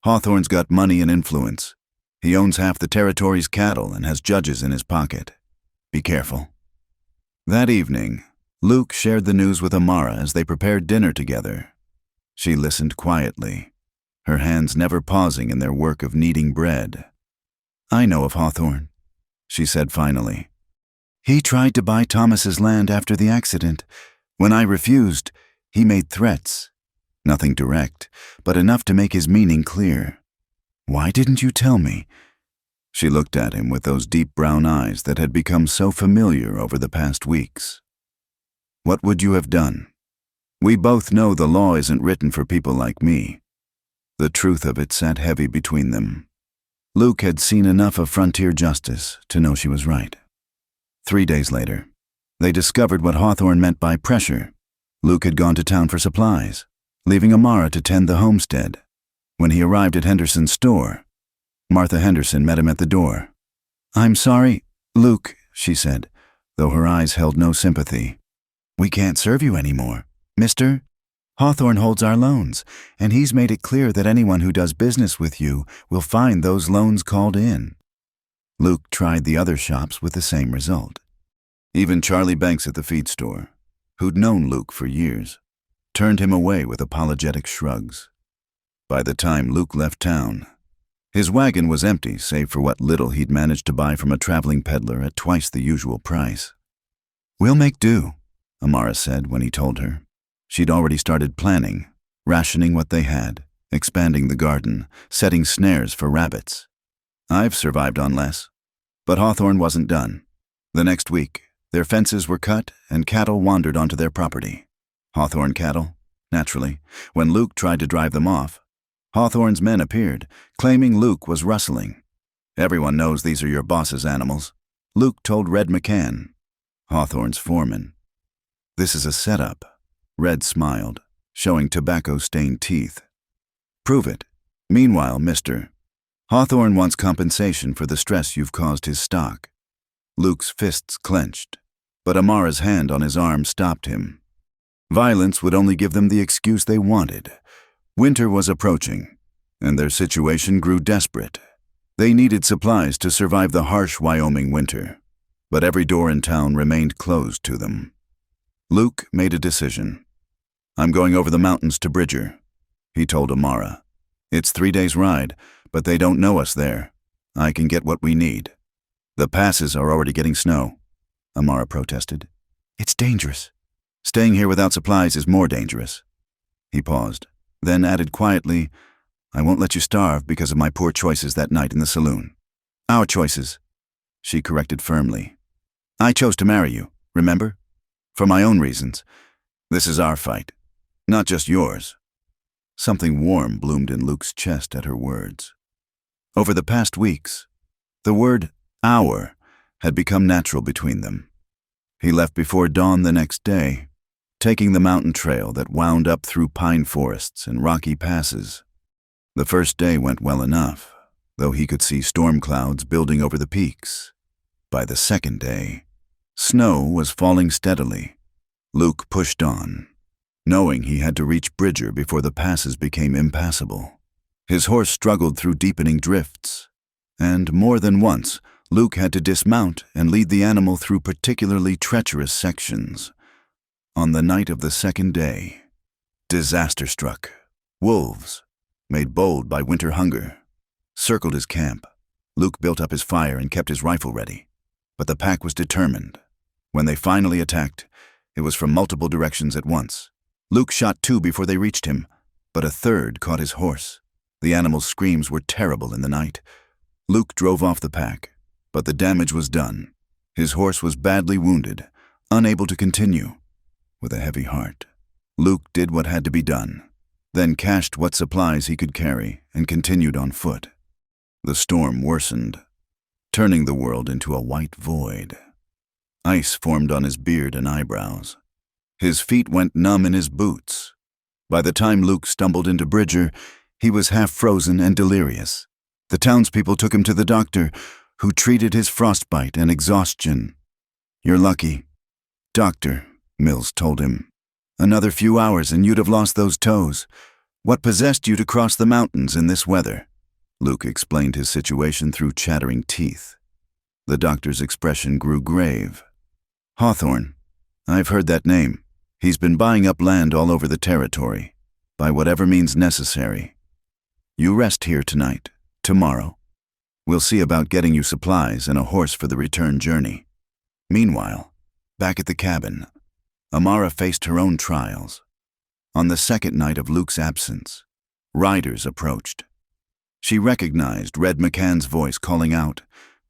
Hawthorne's got money and influence. He owns half the territory's cattle and has judges in his pocket. Be careful." That evening, Luke shared the news with Amara as they prepared dinner together. She listened quietly, her hands never pausing in their work of kneading bread. "I know of Hawthorne," she said finally. "He tried to buy Thomas's land after the accident. When I refused, he made threats. Nothing direct, but enough to make his meaning clear. Why didn't you tell me?" She looked at him with those deep brown eyes that had become so familiar over the past weeks. "What would you have done? We both know the law isn't written for people like me." The truth of it sat heavy between them. Luke had seen enough of frontier justice to know she was right. 3 days later, they discovered what Hawthorne meant by pressure. Luke had gone to town for supplies, leaving Amara to tend the homestead. When he arrived at Henderson's store, Martha Henderson met him at the door. "I'm sorry, Luke," she said, though her eyes held no sympathy. "We can't serve you anymore, mister. Hawthorne holds our loans, and he's made it clear that anyone who does business with you will find those loans called in." Luke tried the other shops with the same result. Even Charlie Banks at the feed store, who'd known Luke for years, turned him away with apologetic shrugs. By the time Luke left town, his wagon was empty save for what little he'd managed to buy from a traveling peddler at twice the usual price. "We'll make do," Amara said when he told her. She'd already started planning, rationing what they had, expanding the garden, setting snares for rabbits. "I've survived on less." But Hawthorne wasn't done. The next week, their fences were cut and cattle wandered onto their property. Hawthorne cattle, naturally. When Luke tried to drive them off, Hawthorne's men appeared, claiming Luke was rustling. "Everyone knows these are your boss's animals," Luke told Red McCann, Hawthorne's foreman. "This is a setup," Red smiled. showing tobacco-stained teeth. "Prove it. Meanwhile, Mr. Hawthorne wants compensation for the stress you've caused his stock." Luke's fists clenched, but Amara's hand on his arm stopped him. Violence would only give them the excuse they wanted. Winter was approaching, and their situation grew desperate. They needed supplies to survive the harsh Wyoming winter, but every door in town remained closed to them. Luke made a decision. "I'm going over the mountains to Bridger," he told Amara. "It's 3 days' ride, but they don't know us there. I can get what we need." "The passes are already getting snow," Amara protested. "It's dangerous." "Staying here without supplies is more dangerous." He paused, then added quietly, "I won't let you starve because of my poor choices that night in the saloon." "Our choices," she corrected firmly. "I chose to marry you, remember? For my own reasons. This is our fight, not just yours." Something warm bloomed in Luke's chest at her words. Over the past weeks, the word "our" had become natural between them. He left before dawn the next day, taking the mountain trail that wound up through pine forests and rocky passes. The first day went well enough, though he could see storm clouds building over the peaks. By the second day, snow was falling steadily. Luke pushed on, knowing he had to reach Bridger before the passes became impassable. His horse struggled through deepening drifts, and more than once, Luke had to dismount and lead the animal through particularly treacherous sections. On the night of the second day, disaster struck. Wolves, made bold by winter hunger, circled his camp. Luke built up his fire and kept his rifle ready, but the pack was determined. When they finally attacked, it was from multiple directions at once. Luke shot 2 before they reached him, but a third caught his horse. The animal's screams were terrible in the night. Luke drove off the pack, but the damage was done. His horse was badly wounded, unable to continue. With a heavy heart, Luke did what had to be done, then cached what supplies he could carry and continued on foot. The storm worsened, turning the world into a white void. Ice formed on his beard and eyebrows. His feet went numb in his boots. By the time Luke stumbled into Bridger, he was half frozen and delirious. The townspeople took him to the doctor, who treated his frostbite and exhaustion. "You're lucky, Doctor," Mills told him. "Another few hours and you'd have lost those toes. What possessed you to cross the mountains in this weather?" Luke explained his situation through chattering teeth. The doctor's expression grew grave. "Hawthorne. I've heard that name. He's been buying up land all over the territory, by whatever means necessary. You rest here tonight. Tomorrow, we'll see about getting you supplies and a horse for the return journey." Meanwhile, back at the cabin, Amara faced her own trials. On the second night of Luke's absence, riders approached. She recognized Red McCann's voice calling out,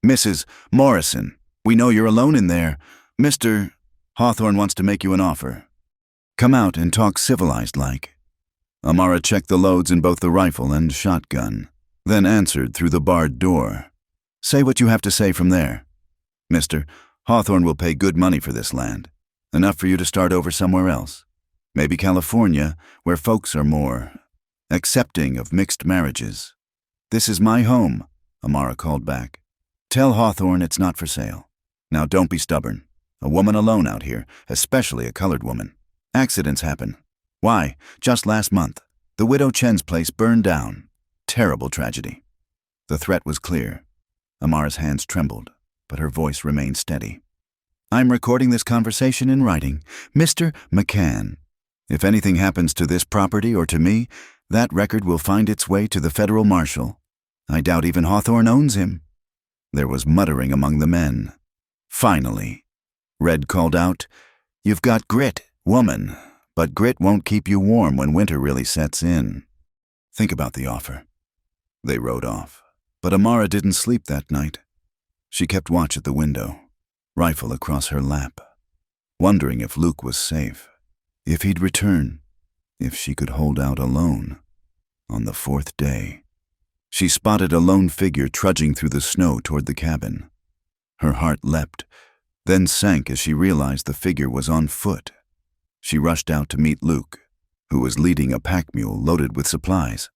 "Mrs. Morrison, we know you're alone in there. Mr. Hawthorne wants to make you an offer. Come out and talk civilized-like." Amara checked the loads in both the rifle and shotgun, then answered through the barred door. "Say what you have to say from there. Mr. Hawthorne will pay good money for this land, enough for you to start over somewhere else. Maybe California, where folks are more accepting of mixed marriages." "This is my home," Amara called back. "Tell Hawthorne it's not for sale. Now don't be stubborn. A woman alone out here, especially a colored woman. Accidents happen. Why, just last month, the widow Chen's place burned down. Terrible tragedy." The threat was clear. Amara's hands trembled, but her voice remained steady. "I'm recording this conversation in writing. Mr. McCann, if anything happens to this property or to me, that record will find its way to the federal marshal. I doubt even Hawthorne owns him." There was muttering among the men. "Finally," Red called out, "you've got grit, woman, but grit won't keep you warm when winter really sets in. Think about the offer." They rode off, but Amara didn't sleep that night. She kept watch at the window, rifle across her lap, wondering if Luke was safe, if he'd return, if she could hold out alone. On the 4th day, she spotted a lone figure trudging through the snow toward the cabin. Her heart leapt, then sank as she realized the figure was on foot. She rushed out to meet Luke, who was leading a pack mule loaded with supplies.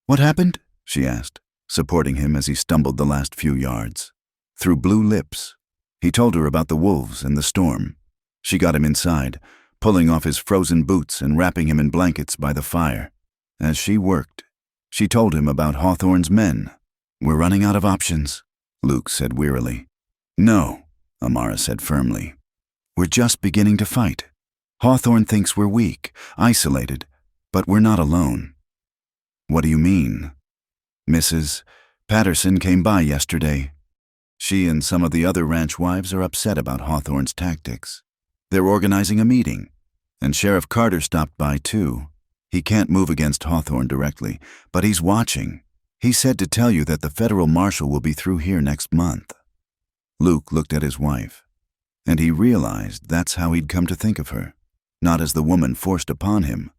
"What happened?" she asked, supporting him as he stumbled the last few yards. Through blue lips, he told her about the wolves and the storm. She got him inside, pulling off his frozen boots and wrapping him in blankets by the fire. As she worked, she told him about Hawthorne's men. "We're running out of options," Luke said wearily. "No," Amara said firmly. "We're just beginning to fight. Hawthorne thinks we're weak, isolated, but we're not alone." "What do you mean?" "Mrs. Patterson came by yesterday. She and some of the other ranch wives are upset about Hawthorne's tactics. They're organizing a meeting, and Sheriff Carter stopped by too. He can't move against Hawthorne directly, but he's watching. He said to tell you that the federal marshal will be through here next month." Luke looked at his wife, and he realized that's how he'd come to think of her, not as the woman forced upon him,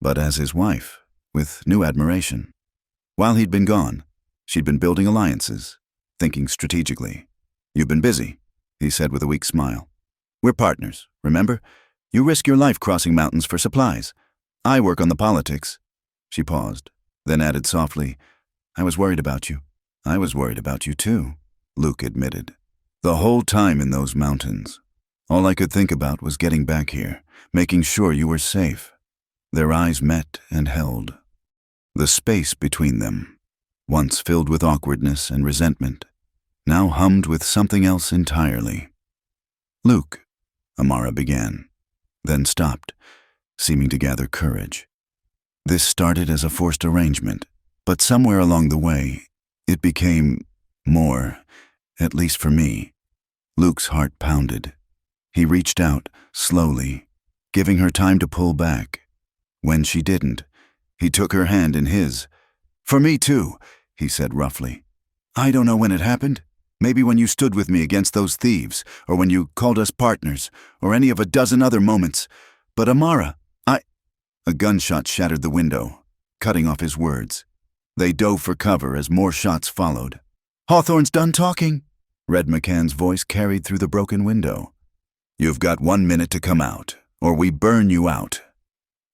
but as his wife, with new admiration. While he'd been gone, she'd been building alliances, thinking strategically. "You've been busy," he said with a weak smile. "We're partners, remember? You risk your life crossing mountains for supplies. I work on the politics." She paused, then added softly, "I was worried about you." "I was worried about you too," Luke admitted. "The whole time in those mountains, all I could think about was getting back here, making sure you were safe." Their eyes met and held. The space between them, once filled with awkwardness and resentment, now hummed with something else entirely. "Luke," Amara began, then stopped, seeming to gather courage. "This started as a forced arrangement, but somewhere along the way, it became more, at least for me." Luke's heart pounded. He reached out, slowly, giving her time to pull back. When she didn't, he took her hand in his. "For me too," he said roughly. "I don't know when it happened. Maybe when you stood with me against those thieves, or when you called us partners, or any of a dozen other moments. But Amara, A gunshot shattered the window, cutting off his words. They dove for cover as more shots followed. "Hawthorne's done talking," Red McCann's voice carried through the broken window. "You've got 1 minute to come out, or we burn you out."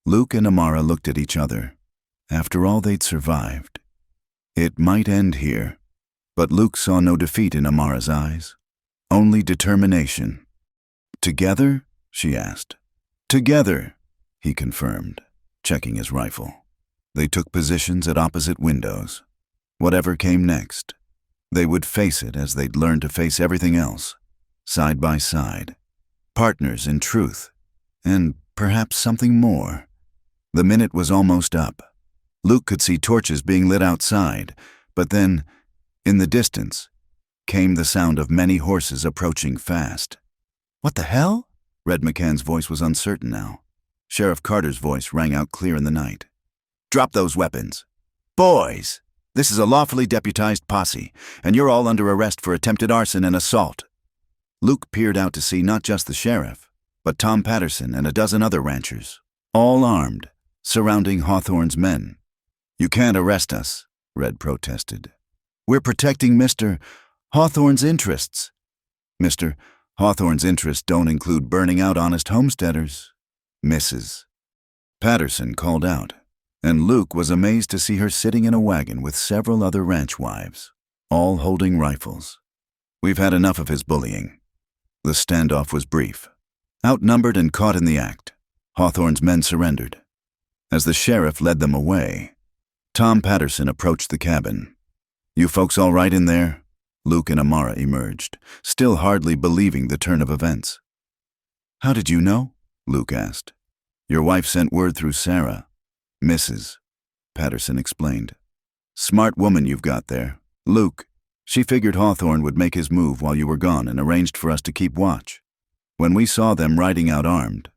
Luke and Amara looked at each other. After all they'd survived, it might end here. But Luke saw no defeat in Amara's eyes, only determination. "Together?" she asked. "Together," he confirmed, checking his rifle. They took positions at opposite windows. Whatever came next, they would face it as they'd learned to face everything else, side by side. Partners in truth, and perhaps something more. The minute was almost up. Luke could see torches being lit outside, but then, in the distance, came the sound of many horses approaching fast. "What the hell?" Red McCann's voice was uncertain now. Sheriff Carter's voice rang out clear in the night. "Drop those weapons. Boys, this is a lawfully deputized posse, and you're all under arrest for attempted arson and assault." Luke peered out to see not just the sheriff, but Tom Patterson and a dozen other ranchers, all armed, surrounding Hawthorne's men. "You can't arrest us," Red protested. "We're protecting Mr. Hawthorne's interests." "Mr. Hawthorne's interests don't include burning out honest homesteaders, Mrs. Patterson called out, and Luke was amazed to see her sitting in a wagon with several other ranch wives, all holding rifles. "We've had enough of his bullying." The standoff was brief. Outnumbered and caught in the act, Hawthorne's men surrendered. As the sheriff led them away, Tom Patterson approached the cabin. "You folks all right in there?" Luke and Amara emerged, still hardly believing the turn of events. "How did you know?" Luke asked. "Your wife sent word through Sarah." "Mrs." Patterson explained. "Smart woman you've got there. Luke, she figured Hawthorne would make his move while you were gone and arranged for us to keep watch. When we saw them riding out armed,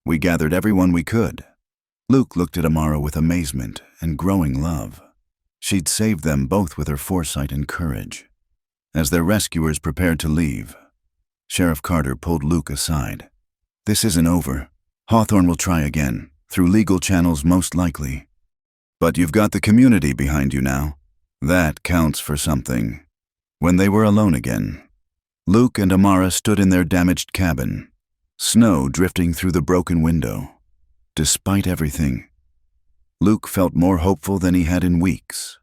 we gathered everyone we could." Luke looked at Amara with amazement and growing love. She'd saved them both with her foresight and courage. As their rescuers prepared to leave, Sheriff Carter pulled Luke aside. "This isn't over. Hawthorne will try again, through legal channels most likely. But you've got the community behind you now. That counts for something." When they were alone again, Luke and Amara stood in their damaged cabin, snow drifting through the broken window. Despite everything, Luke felt more hopeful than he had in weeks.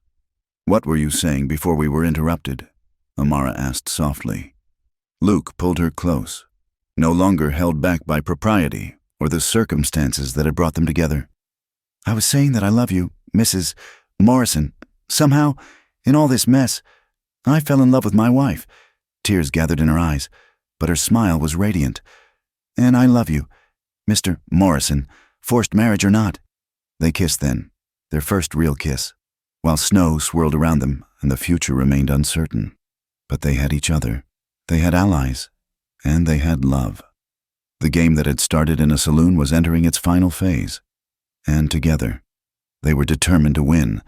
"What were you saying before we were interrupted?" Amara asked softly. Luke pulled her close, no longer held back by propriety or the circumstances that had brought them together. "I was saying that I love you, Mrs. Morrison. Somehow, in all this mess, I fell in love with my wife." Tears gathered in her eyes, but her smile was radiant. "And I love you, Mr. Morrison, forced marriage or not." They kissed then, their first real kiss, while snow swirled around them and the future remained uncertain. But they had each other, they had allies, and they had love. The game that had started in a saloon was entering its final phase, and together, they were determined to win.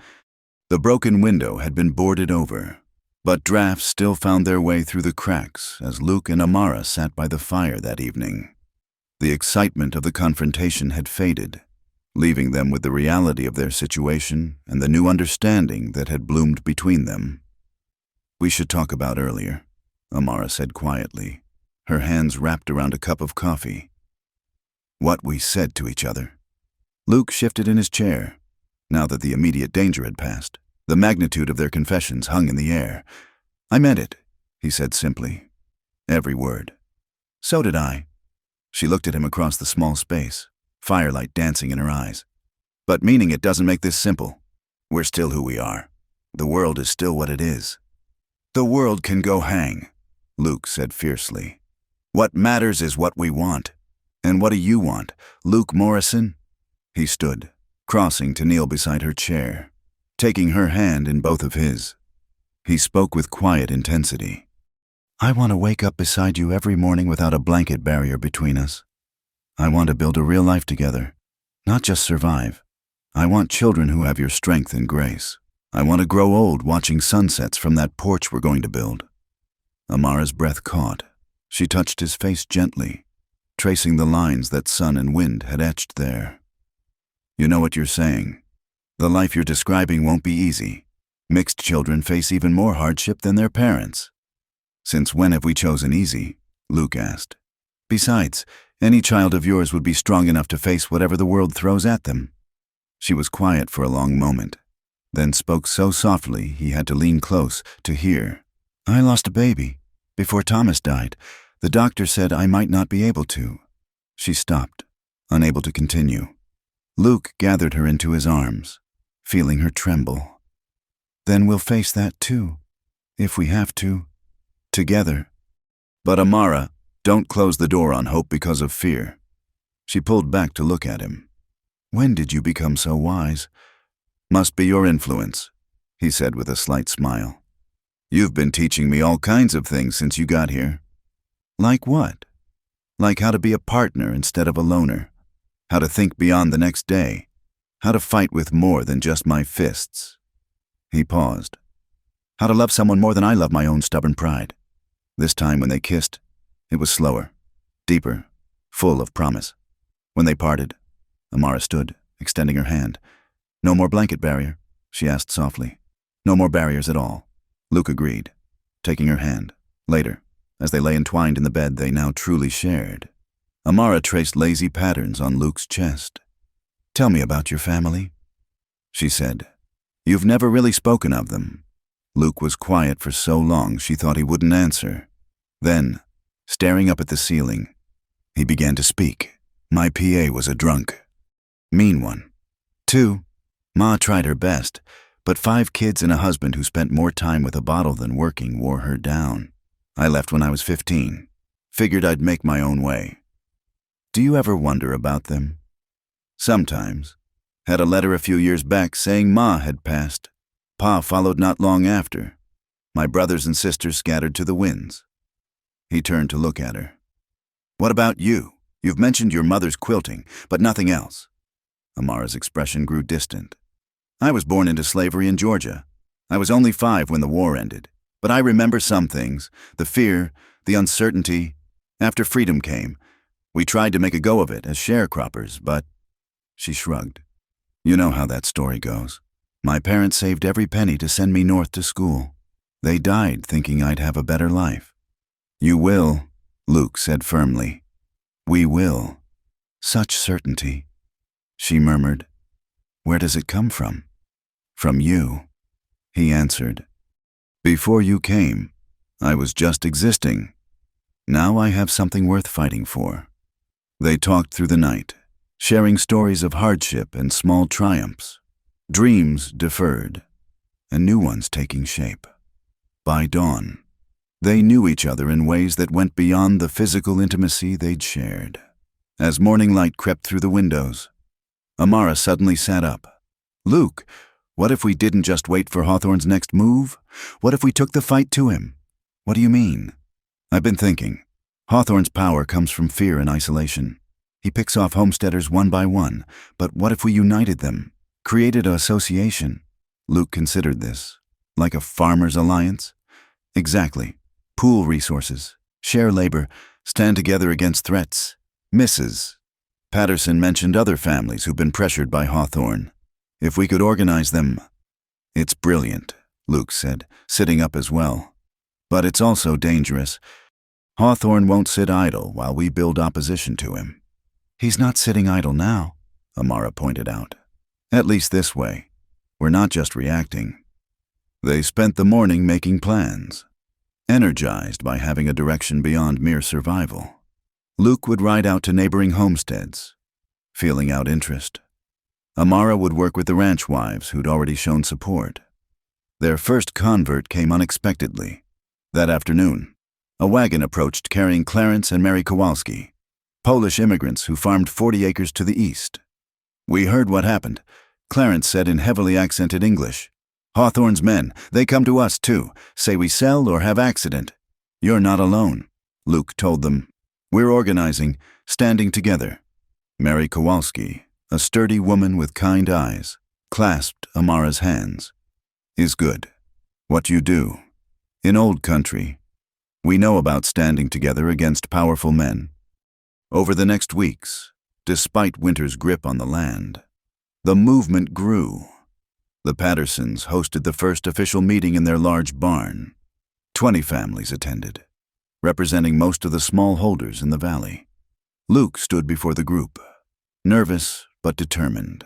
The broken window had been boarded over, but drafts still found their way through the cracks as Luke and Amara sat by the fire that evening. The excitement of the confrontation had faded, leaving them with the reality of their situation and the new understanding that had bloomed between them. "We should talk about earlier," Amara said quietly, her hands wrapped around a cup of coffee. "What we said to each other." Luke shifted in his chair. Now that the immediate danger had passed, the magnitude of their confessions hung in the air. "I meant it," he said simply. "Every word." "So did I." She looked at him across the small space, firelight dancing in her eyes. "But meaning it doesn't make this simple. We're still who we are. The world is still what it is." "The world can go hang," Luke said fiercely. "What matters is what we want. And what do you want, Luke Morrison?" He stood, crossing to kneel beside her chair, taking her hand in both of his. He spoke with quiet intensity. "I want to wake up beside you every morning without a blanket barrier between us. I want to build a real life together, not just survive. I want children who have your strength and grace. I want to grow old watching sunsets from that porch we're going to build." Amara's breath caught. She touched his face gently, tracing the lines that sun and wind had etched there. "You know what you're saying. The life you're describing won't be easy. Mixed children face even more hardship than their parents." "Since when have we chosen easy?" Luke asked. "Besides, any child of yours would be strong enough to face whatever the world throws at them." She was quiet for a long moment, then spoke so softly he had to lean close to hear. "I lost a baby. Before Thomas died, the doctor said I might not be able to." She stopped, unable to continue. Luke gathered her into his arms, feeling her tremble. "Then we'll face that too, if we have to, together." "But Amara, don't close the door on hope because of fear." She pulled back to look at him. "When did you become so wise?" "Must be your influence," he said with a slight smile. "You've been teaching me all kinds of things since you got here." "Like what?" "Like how to be a partner instead of a loner, how to think beyond the next day, how to fight with more than just my fists." He paused. "How to love someone more than I love my own stubborn pride." This time when they kissed, it was slower, deeper, full of promise. When they parted, Amara stood, extending her hand. "No more blanket barrier?" she asked softly. "No more barriers at all." Luke agreed, taking her hand. Later, as they lay entwined in the bed they now truly shared, Amara traced lazy patterns on Luke's chest. "Tell me about your family," she said. "You've never really spoken of them." Luke was quiet for so long she thought he wouldn't answer. Then, staring up at the ceiling, he began to speak. "My PA was a drunk. Mean one. 2, Ma tried her best, but 5 kids and a husband who spent more time with a bottle than working wore her down. I left when I was 15. Figured I'd make my own way." "Do you ever wonder about them?" "Sometimes. Had a letter a few years back saying Ma had passed. Pa followed not long after. My brothers and sisters scattered to the winds." He turned to look at her. "What about you? You've mentioned your mother's quilting, but nothing else." Amara's expression grew distant. "I was born into slavery in Georgia. I was only 5 when the war ended, but I remember some things, the fear, the uncertainty. After freedom came, we tried to make a go of it as sharecroppers, but—" She shrugged. "You know how that story goes. My parents saved every penny to send me north to school. They died thinking I'd have a better life." "You will," Luke said firmly. "We will." "Such certainty," she murmured. Where does it come from? From you, he answered. Before you came, I was just existing. Now I have something worth fighting for. They talked through the night, sharing stories of hardship and small triumphs, dreams deferred, and new ones taking shape. By dawn, they knew each other in ways that went beyond the physical intimacy they'd shared. As morning light crept through the windows, Amara suddenly sat up. Luke, what if we didn't just wait for Hawthorne's next move? What if we took the fight to him? What do you mean? I've been thinking. Hawthorne's power comes from fear and isolation. He picks off homesteaders one by one, but what if we united them, created an association? Luke considered this. Like a farmers' alliance? Exactly. Pool resources, share labor, stand together against threats. Mrs. Patterson mentioned other families who've been pressured by Hawthorne. If we could organize them. It's brilliant, Luke said, sitting up as well. But it's also dangerous. Hawthorne won't sit idle while we build opposition to him. He's not sitting idle now, Amara pointed out. At least this way. We're not just reacting. They spent the morning making plans, energized by having a direction beyond mere survival. Luke would ride out to neighboring homesteads, feeling out interest. Amara would work with the ranch wives who'd already shown support. Their first convert came unexpectedly. That afternoon, a wagon approached carrying Clarence and Mary Kowalski, Polish immigrants who farmed 40 acres to the east. We heard what happened, Clarence said in heavily accented English. Hawthorne's men, they come to us too, say we sell or have accident. You're not alone, Luke told them. We're organizing, standing together. Mary Kowalski, a sturdy woman with kind eyes, clasped Amara's hands. Is good. What you do. In old country, we know about standing together against powerful men. Over the next weeks, despite winter's grip on the land, the movement grew. The Pattersons hosted the first official meeting in their large barn. 20 families attended, representing most of the smallholders in the valley. Luke stood before the group, nervous but determined.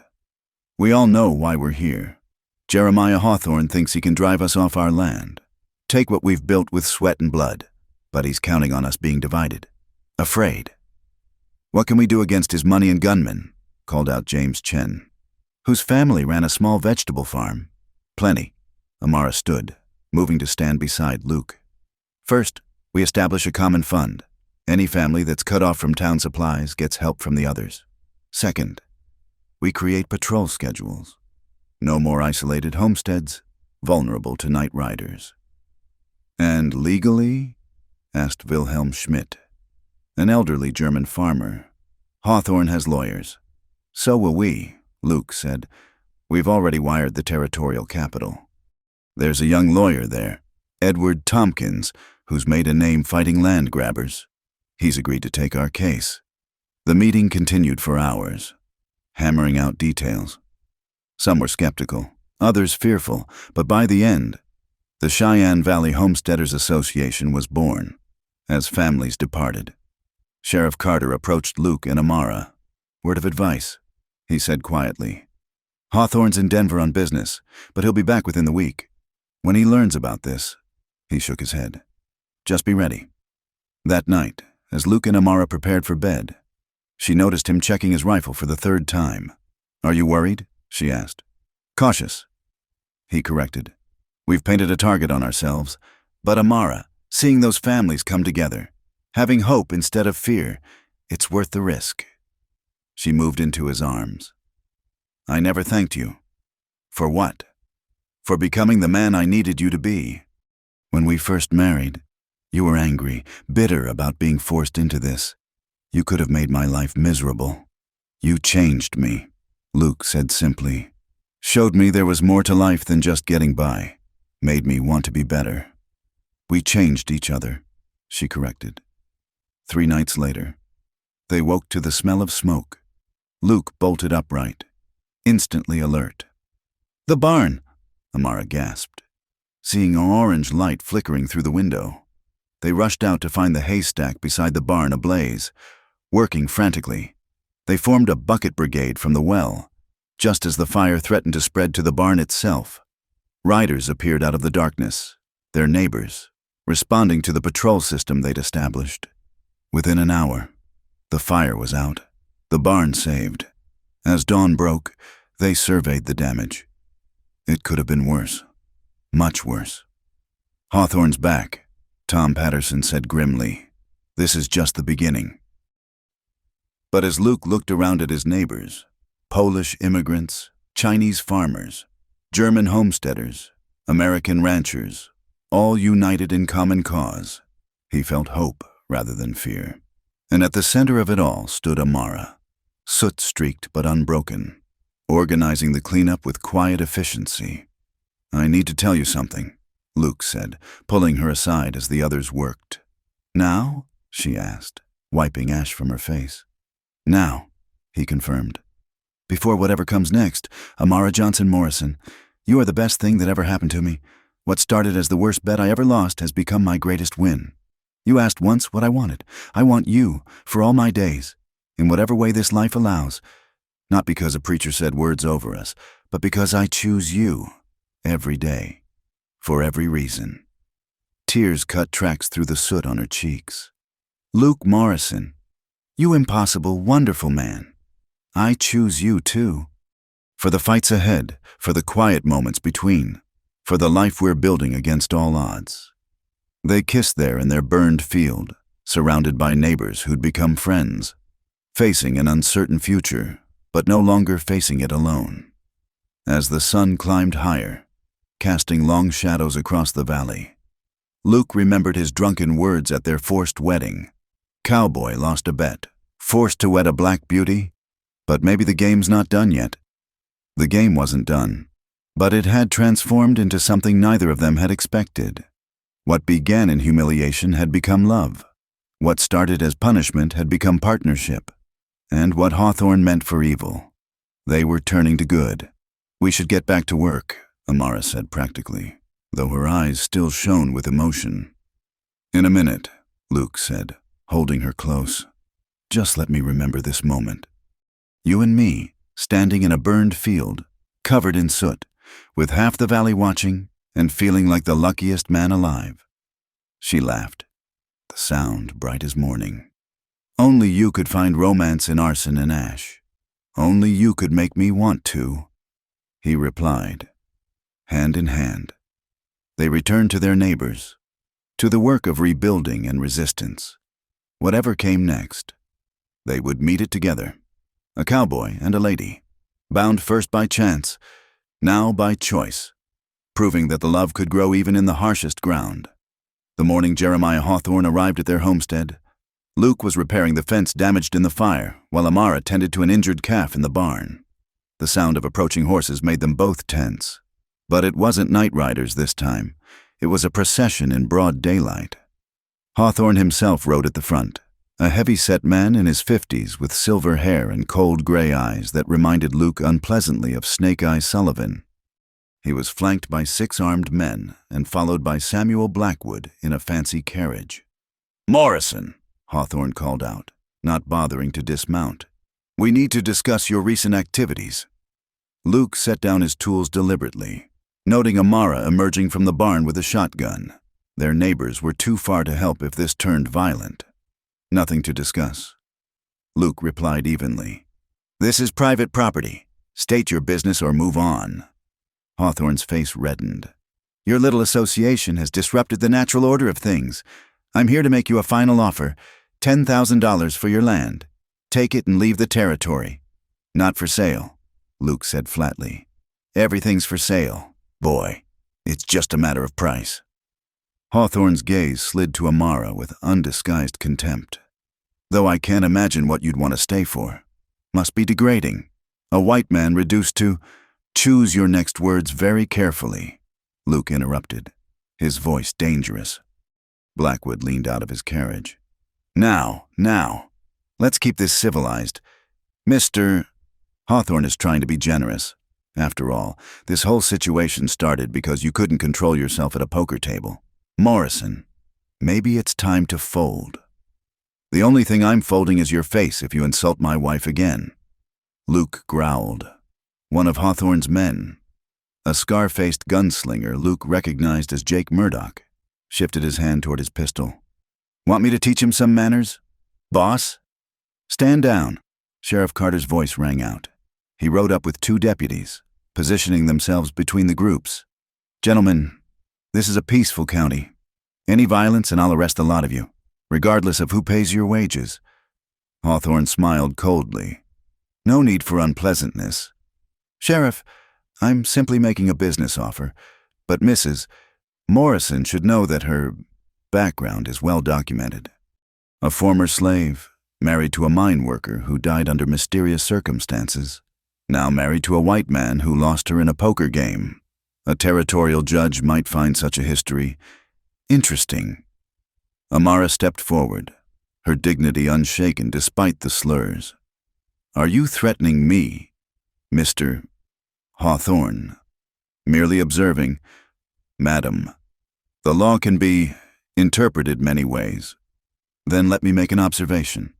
We all know why we're here. Jeremiah Hawthorne thinks he can drive us off our land, take what we've built with sweat and blood, but he's counting on us being divided, afraid. What can we do against his money and gunmen? Called out James Chen, whose family ran a small vegetable farm. Plenty. Amara stood, moving to stand beside Luke. First, we establish a common fund. Any family that's cut off from town supplies gets help from the others. Second, we create patrol schedules. No more isolated homesteads, vulnerable to night riders. And legally? Asked Wilhelm Schmidt, an elderly German farmer. Hawthorne has lawyers. So will we, Luke said. We've already wired the territorial capital. There's a young lawyer there, Edward Tompkins, who's made a name fighting land grabbers. He's agreed to take our case. The meeting continued for hours, hammering out details. Some were skeptical, others fearful, but by the end, the Cheyenne Valley Homesteaders Association was born, as families departed. Sheriff Carter approached Luke and Amara. Word of advice, he said quietly. Hawthorne's in Denver on business, but he'll be back within the week. When he learns about this, he shook his head. Just be ready. That night, as Luke and Amara prepared for bed, she noticed him checking his rifle for the third time. Are you worried? She asked. Cautious, he corrected. We've painted a target on ourselves, but Amara, seeing those families come together, having hope instead of fear, it's worth the risk. She moved into his arms. I never thanked you. For what? For becoming the man I needed you to be. When we first married, you were angry, bitter about being forced into this. You could have made my life miserable. You changed me, Luke said simply. Showed me there was more to life than just getting by. Made me want to be better. We changed each other, she corrected. 3 nights later, they woke to the smell of smoke. Luke bolted upright, instantly alert. The barn, Amara gasped, seeing an orange light flickering through the window. They rushed out to find the haystack beside the barn ablaze, working frantically. They formed a bucket brigade from the well, just as the fire threatened to spread to the barn itself. Riders appeared out of the darkness, their neighbors, responding to the patrol system they'd established. Within an hour, the fire was out, the barn saved. As dawn broke, they surveyed the damage. It could have been worse, much worse. "Hawthorne's back," Tom Patterson said grimly. "This is just the beginning." But as Luke looked around at his neighbors, Polish immigrants, Chinese farmers, German homesteaders, American ranchers, all united in common cause, he felt hope rather than fear. And at the center of it all stood Amara, soot-streaked but unbroken, organizing the cleanup with quiet efficiency. "I need to tell you something," Luke said, pulling her aside as the others worked. "Now?" she asked, wiping ash from her face. "Now," he confirmed. "Before whatever comes next, Amara Johnson Morrison, you are the best thing that ever happened to me. What started as the worst bet I ever lost has become my greatest win. You asked once what I wanted. I want you for all my days, in whatever way this life allows. Not because a preacher said words over us, but because I choose you every day, for every reason." Tears cut tracks through the soot on her cheeks. "Luke Morrison, you impossible, wonderful man. I choose you too. For the fights ahead, for the quiet moments between, for the life we're building against all odds." They kissed there in their burned field, surrounded by neighbors who'd become friends, facing an uncertain future, but no longer facing it alone. As the sun climbed higher, casting long shadows across the valley, Luke remembered his drunken words at their forced wedding. Cowboy lost a bet, forced to wed a black beauty, but maybe the game's not done yet. The game wasn't done, but it had transformed into something neither of them had expected. What began in humiliation had become love. What started as punishment had become partnership. And what Hawthorne meant for evil, they were turning to good. "We should get back to work," Amara said practically, though her eyes still shone with emotion. "In a minute," Luke said, holding her close. "Just let me remember this moment. You and me, standing in a burned field, covered in soot, with half the valley watching and feeling like the luckiest man alive." She laughed, the sound bright as morning. "Only you could find romance in arson and ash. Only you could make me want to," he replied. Hand in hand, they returned to their neighbors, to the work of rebuilding and resistance. Whatever came next, they would meet it together. A cowboy and a lady, bound first by chance, now by choice, proving that the love could grow even in the harshest ground. The morning Jeremiah Hawthorne arrived at their homestead, Luke was repairing the fence damaged in the fire, while Amara tended to an injured calf in the barn. The sound of approaching horses made them both tense. But it wasn't night riders this time. It was a procession in broad daylight. Hawthorne himself rode at the front, a heavy-set man in his 50s with silver hair and cold gray eyes that reminded Luke unpleasantly of Snake Eye Sullivan. He was flanked by 6 armed men and followed by Samuel Blackwood in a fancy carriage. "Morrison," Hawthorne called out, not bothering to dismount. "We need to discuss your recent activities." Luke set down his tools deliberately, noting Amara emerging from the barn with a shotgun. Their neighbors were too far to help if this turned violent. "Nothing to discuss," Luke replied evenly. "This is private property. State your business or move on." Hawthorne's face reddened. "Your little association has disrupted the natural order of things. I'm here to make you a final offer, $10,000 for your land. Take it and leave the territory." "Not for sale," Luke said flatly. "Everything's for sale, boy. It's just a matter of price." Hawthorne's gaze slid to Amara with undisguised contempt. "Though I can't imagine what you'd want to stay for. Must be degrading. A white man reduced to—" "Choose your next words very carefully," Luke interrupted, his voice dangerous. Blackwood leaned out of his carriage. Now, let's keep this civilized. Mr. Hawthorne is trying to be generous. After all, this whole situation started because you couldn't control yourself at a poker table. Morrison, maybe it's time to fold. The only thing I'm folding is your face if you insult my wife again." Luke growled. One of Hawthorne's men, a scar-faced gunslinger Luke recognized as Jake Murdoch, shifted his hand toward his pistol. Want me to teach him some manners? Boss? Stand down. Sheriff Carter's voice rang out. He rode up with 2 deputies, positioning themselves between the groups. Gentlemen, this is a peaceful county. Any violence and I'll arrest the lot of you, regardless of who pays your wages. Hawthorne smiled coldly. No need for unpleasantness. Sheriff, I'm simply making a business offer, but Mrs. Morrison should know that her background is well documented. A former slave, married to a mine worker who died under mysterious circumstances, now married to a white man who lost her in a poker game. A territorial judge might find such a history interesting. Amara stepped forward, her dignity unshaken despite the slurs. Are you threatening me, Mr. Hawthorne? Merely observing, Madam, the law can be interpreted many ways. Then let me make an observation,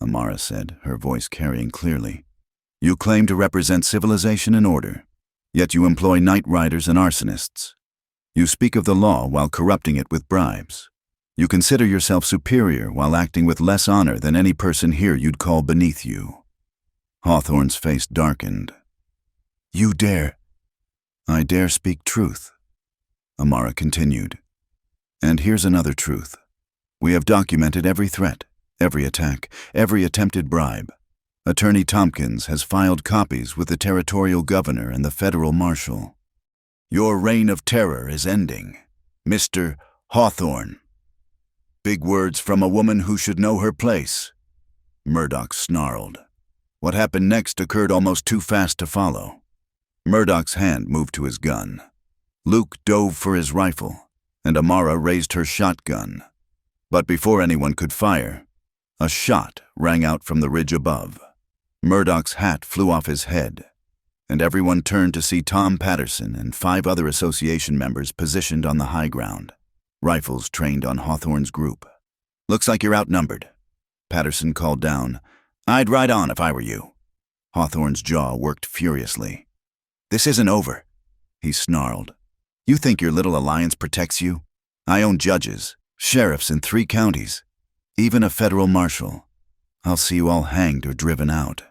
Amara said, her voice carrying clearly. You claim to represent civilization and order, yet you employ night riders and arsonists. You speak of the law while corrupting it with bribes. You consider yourself superior while acting with less honor than any person here you'd call beneath you. Hawthorne's face darkened. You dare. I dare speak truth, Amara continued. And here's another truth. We have documented every threat, every attack, every attempted bribe. Attorney Tompkins has filed copies with the territorial governor and the federal marshal. Your reign of terror is ending, Mr. Hawthorne. Big words from a woman who should know her place. Murdoch snarled. What happened next occurred almost too fast to follow. Murdoch's hand moved to his gun. Luke dove for his rifle, and Amara raised her shotgun. But before anyone could fire, a shot rang out from the ridge above. Murdoch's hat flew off his head, and everyone turned to see Tom Patterson and 5 other association members positioned on the high ground, rifles trained on Hawthorne's group. Looks like you're outnumbered, Patterson called down. I'd ride on if I were you. Hawthorne's jaw worked furiously. This isn't over, he snarled. You think your little alliance protects you? I own judges, sheriffs in 3 counties, even a federal marshal. I'll see you all hanged or driven out.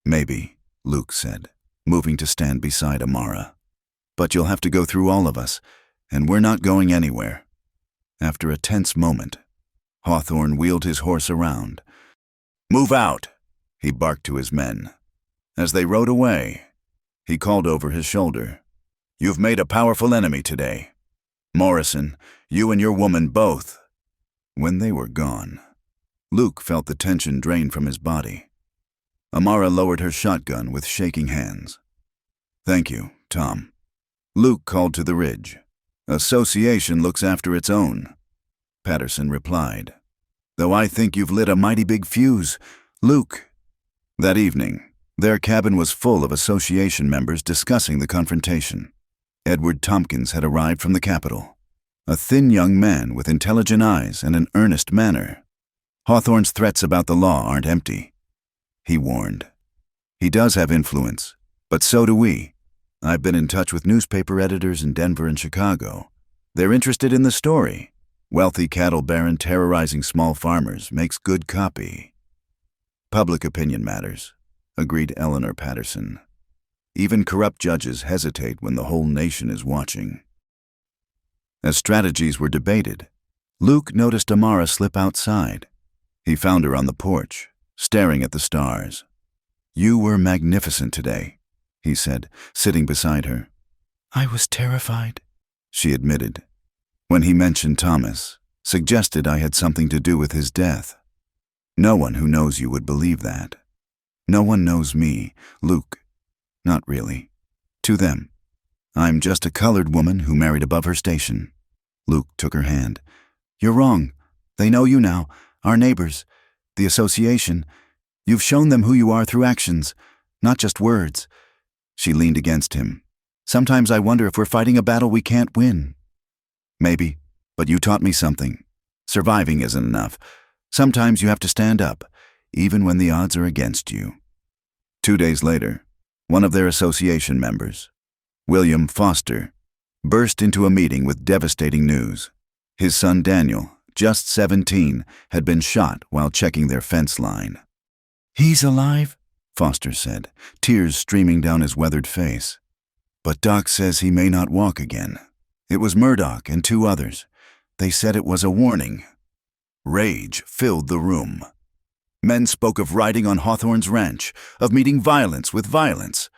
Maybe, Luke said, moving to stand beside Amara. But you'll have to go through all of us, and we're not going anywhere. After a tense moment, Hawthorne wheeled his horse around. Move out, he barked to his men. As they rode away, he called over his shoulder. You've made a powerful enemy today. Morrison, you and your woman both. When they were gone, Luke felt the tension drain from his body. Amara lowered her shotgun with shaking hands. Thank you, Tom. Luke called to the ridge. Association looks after its own, Patterson replied. Though I think you've lit a mighty big fuse, Luke. That evening, their cabin was full of association members discussing the confrontation. Edward Tompkins had arrived from the capital, a thin young man with intelligent eyes and an earnest manner. Hawthorne's threats about the law aren't empty, he warned. He does have influence, but so do we. I've been in touch with newspaper editors in Denver and Chicago. They're interested in the story. Wealthy cattle baron terrorizing small farmers makes good copy. Public opinion matters, agreed Eleanor Patterson. Even corrupt judges hesitate when the whole nation is watching. As strategies were debated, Luke noticed Amara slip outside. He found her on the porch, staring at the stars. You were magnificent today, he said, sitting beside her. I was terrified, she admitted. When he mentioned Thomas, suggested I had something to do with his death. No one who knows you would believe that. No one knows me, Luke. Not really. To them. I'm just a colored woman who married above her station. Luke took her hand. You're wrong. They know you now, our neighbors, the association. You've shown them who you are through actions, not just words. She leaned against him. Sometimes I wonder if we're fighting a battle we can't win. Maybe, but you taught me something. Surviving isn't enough. Sometimes you have to stand up, even when the odds are against you. 2 days later, one of their association members, William Foster, burst into a meeting with devastating news. His son Daniel, just 17, had been shot while checking their fence line. "He's alive?" Foster said, tears streaming down his weathered face. "But Doc says he may not walk again. It was Murdoch and 2 others. They said it was a warning." Rage filled the room. Men spoke of riding on Hawthorne's ranch, of meeting violence with violence.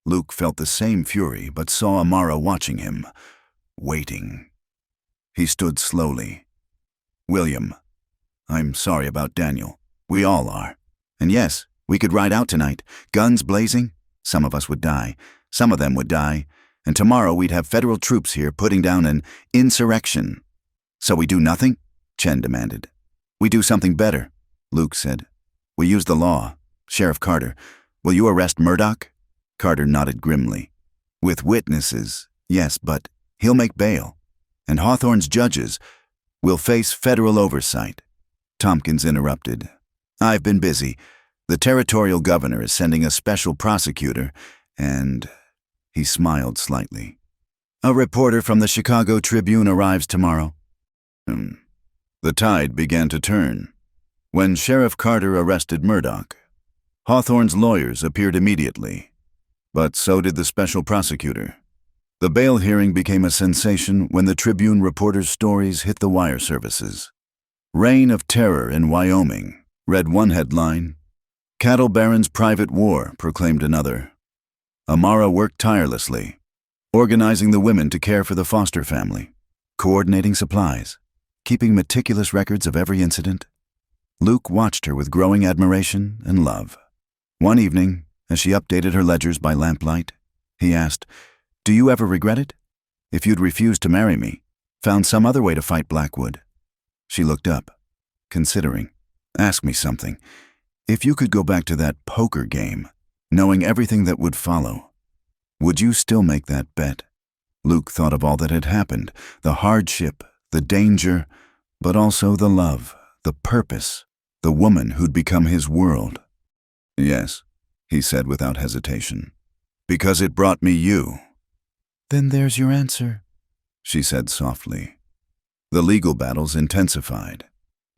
Luke felt the same fury, but saw Amara watching him, waiting. He stood slowly. "William, I'm sorry about Daniel. We all are. And yes, we could ride out tonight, guns blazing. Some of us would die. Some of them would die. And tomorrow we'd have federal troops here putting down an insurrection." "So we do nothing?" Chen demanded. "We do something better," Luke said. "We use the law. Sheriff Carter, will you arrest Murdoch?" Carter nodded grimly. "With witnesses, yes, but he'll make bail. And Hawthorne's judges will face federal oversight." Tompkins interrupted. "I've been busy. The territorial governor is sending a special prosecutor, and..." He smiled slightly. "A reporter from the Chicago Tribune arrives tomorrow." The tide began to turn. When Sheriff Carter arrested Murdoch, Hawthorne's lawyers appeared immediately, but so did the special prosecutor. The bail hearing became a sensation when the Tribune reporters' stories hit the wire services. "Reign of Terror in Wyoming," read one headline. "Cattle Baron's Private War," proclaimed another. Amara worked tirelessly, organizing the women to care for the Foster family, coordinating supplies, keeping meticulous records of every incident. Luke watched her with growing admiration and love. One evening, as she updated her ledgers by lamplight, he asked, "Do you ever regret it? If you'd refused to marry me, found some other way to fight Blackwood?" She looked up, considering. "Ask me something. If you could go back to that poker game, knowing everything that would follow, would you still make that bet?" Luke thought of all that had happened, the hardship, the danger, but also the love, the purpose, the woman who'd become his world. "Yes," he said without hesitation, "because it brought me you." "Then there's your answer," she said softly. The legal battles intensified.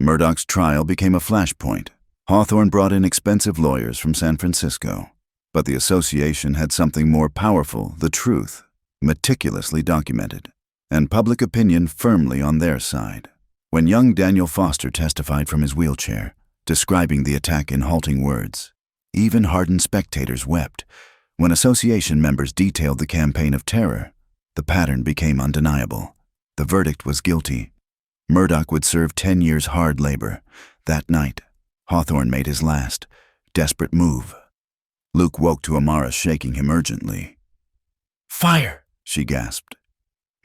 Murdoch's trial became a flashpoint. Hawthorne brought in expensive lawyers from San Francisco, but the association had something more powerful, the truth, meticulously documented, and public opinion firmly on their side. When young Daniel Foster testified from his wheelchair, describing the attack in halting words, even hardened spectators wept. When association members detailed the campaign of terror, the pattern became undeniable. The verdict was guilty. Murdoch would serve 10 years hard labor. That night, Hawthorne made his last, desperate move. Luke woke to Amara shaking him urgently. "Fire!" she gasped.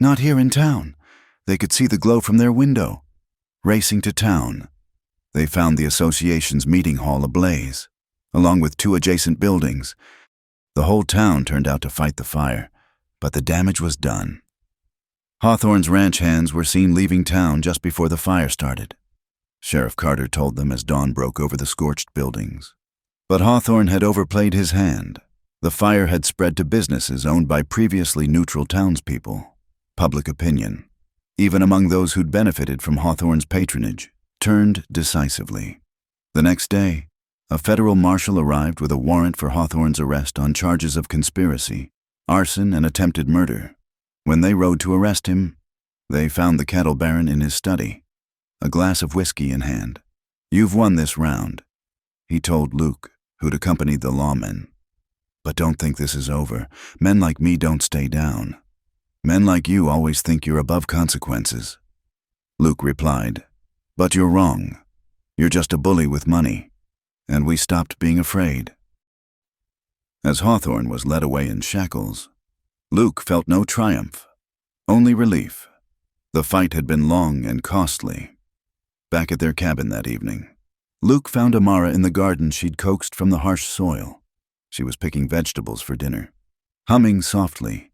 "Not here in town." They could see the glow from their window. Racing to town, they found the association's meeting hall ablaze, along with 2 adjacent buildings. The whole town turned out to fight the fire, but the damage was done. Hawthorne's ranch hands were seen leaving town just before the fire started. Sheriff Carter told them as dawn broke over the scorched buildings. But Hawthorne had overplayed his hand. The fire had spread to businesses owned by previously neutral townspeople. Public opinion, even among those who'd benefited from Hawthorne's patronage, turned decisively. The next day, a federal marshal arrived with a warrant for Hawthorne's arrest on charges of conspiracy, arson, and attempted murder. When they rode to arrest him, they found the cattle baron in his study, a glass of whiskey in hand. "You've won this round," he told Luke, who'd accompanied the lawmen. "But don't think this is over. Men like me don't stay down. Men like you always think you're above consequences." Luke replied, "But you're wrong. You're just a bully with money." And we stopped being afraid. As Hawthorne was led away in shackles, Luke felt no triumph, only relief. The fight had been long and costly. Back at their cabin that evening, Luke found Amara in the garden she'd coaxed from the harsh soil. She was picking vegetables for dinner, humming softly.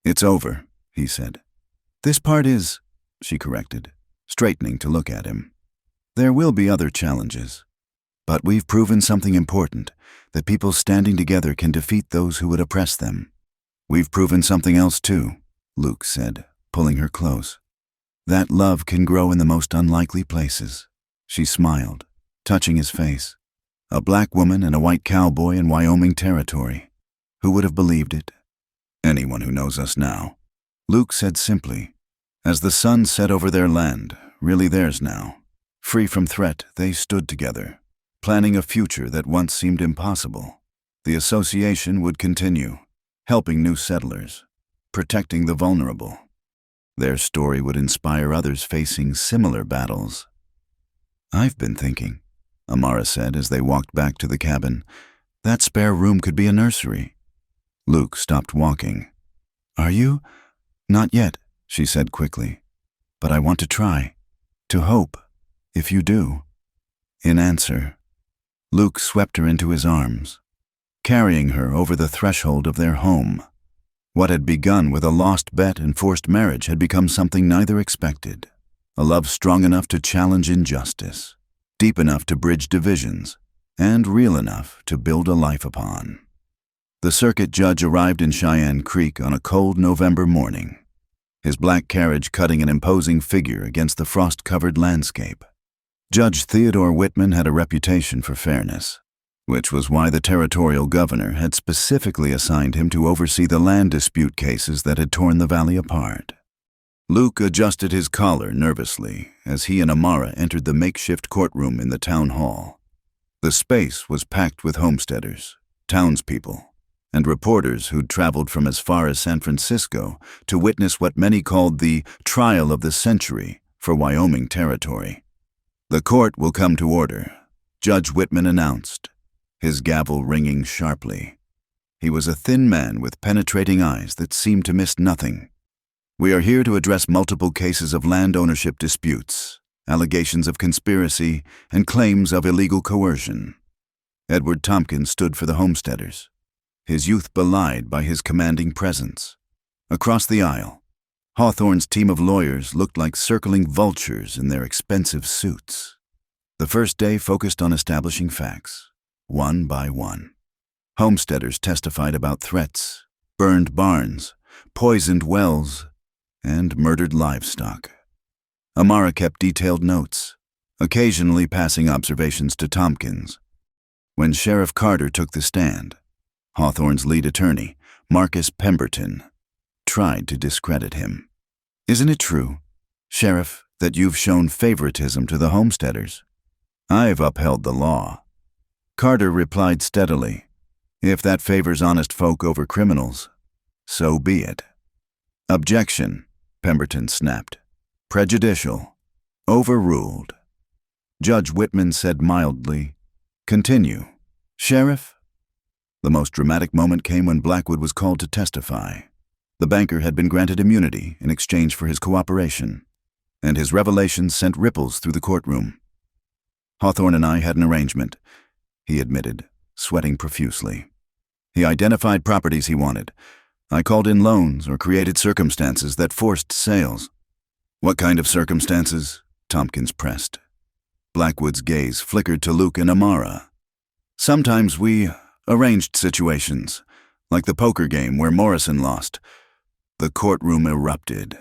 "It's over," he said. "This part is," she corrected, straightening to look at him. "There will be other challenges. But we've proven something important, that people standing together can defeat those who would oppress them. We've proven something else too, Luke said, pulling her close. That love can grow in the most unlikely places. She smiled, touching his face. A black woman and a white cowboy in Wyoming territory. Who would have believed it? Anyone who knows us now. Luke said simply. As the sun set over their land, really theirs now, free from threat, they stood together, planning a future that once seemed impossible. The association would continue, helping new settlers, protecting the vulnerable. Their story would inspire others facing similar battles. I've been thinking, Amara said as they walked back to the cabin, that spare room could be a nursery. Luke stopped walking. Are you? Not yet, she said quickly. But I want to try, to hope, if you do. In answer, Luke swept her into his arms, carrying her over the threshold of their home. What had begun with a lost bet and forced marriage had become something neither expected. A love strong enough to challenge injustice, deep enough to bridge divisions, and real enough to build a life upon. The circuit judge arrived in Cheyenne Creek on a cold November morning, his black carriage cutting an imposing figure against the frost-covered landscape. Judge Theodore Whitman had a reputation for fairness, which was why the territorial governor had specifically assigned him to oversee the land dispute cases that had torn the valley apart. Luke adjusted his collar nervously as he and Amara entered the makeshift courtroom in the town hall. The space was packed with homesteaders, townspeople, and reporters who'd traveled from as far as San Francisco to witness what many called the trial of the century for Wyoming territory. The court will come to order, Judge Whitman announced, his gavel ringing sharply. He was a thin man with penetrating eyes that seemed to miss nothing. We are here to address multiple cases of land ownership disputes, allegations of conspiracy, and claims of illegal coercion. Edward Tompkins stood for the homesteaders, his youth belied by his commanding presence. Across the aisle, Hawthorne's team of lawyers looked like circling vultures in their expensive suits. The first day focused on establishing facts, one by one. Homesteaders testified about threats, burned barns, poisoned wells, and murdered livestock. Amara kept detailed notes, occasionally passing observations to Tompkins. When Sheriff Carter took the stand, Hawthorne's lead attorney, Marcus Pemberton, tried to discredit him. Isn't it true, Sheriff, that you've shown favoritism to the homesteaders? I've upheld the law. Carter replied steadily, if that favors honest folk over criminals, so be it. Objection, Pemberton snapped. Prejudicial. Overruled. Judge Whitman said mildly, continue. Sheriff? The most dramatic moment came when Blackwood was called to testify. The banker had been granted immunity in exchange for his cooperation, and his revelations sent ripples through the courtroom. Hawthorne and I had an arrangement, he admitted, sweating profusely. He identified properties he wanted. I called in loans or created circumstances that forced sales. What kind of circumstances? Tompkins pressed. Blackwood's gaze flickered to Luke and Amara. Sometimes we arranged situations, like the poker game where Morrison lost. The courtroom erupted.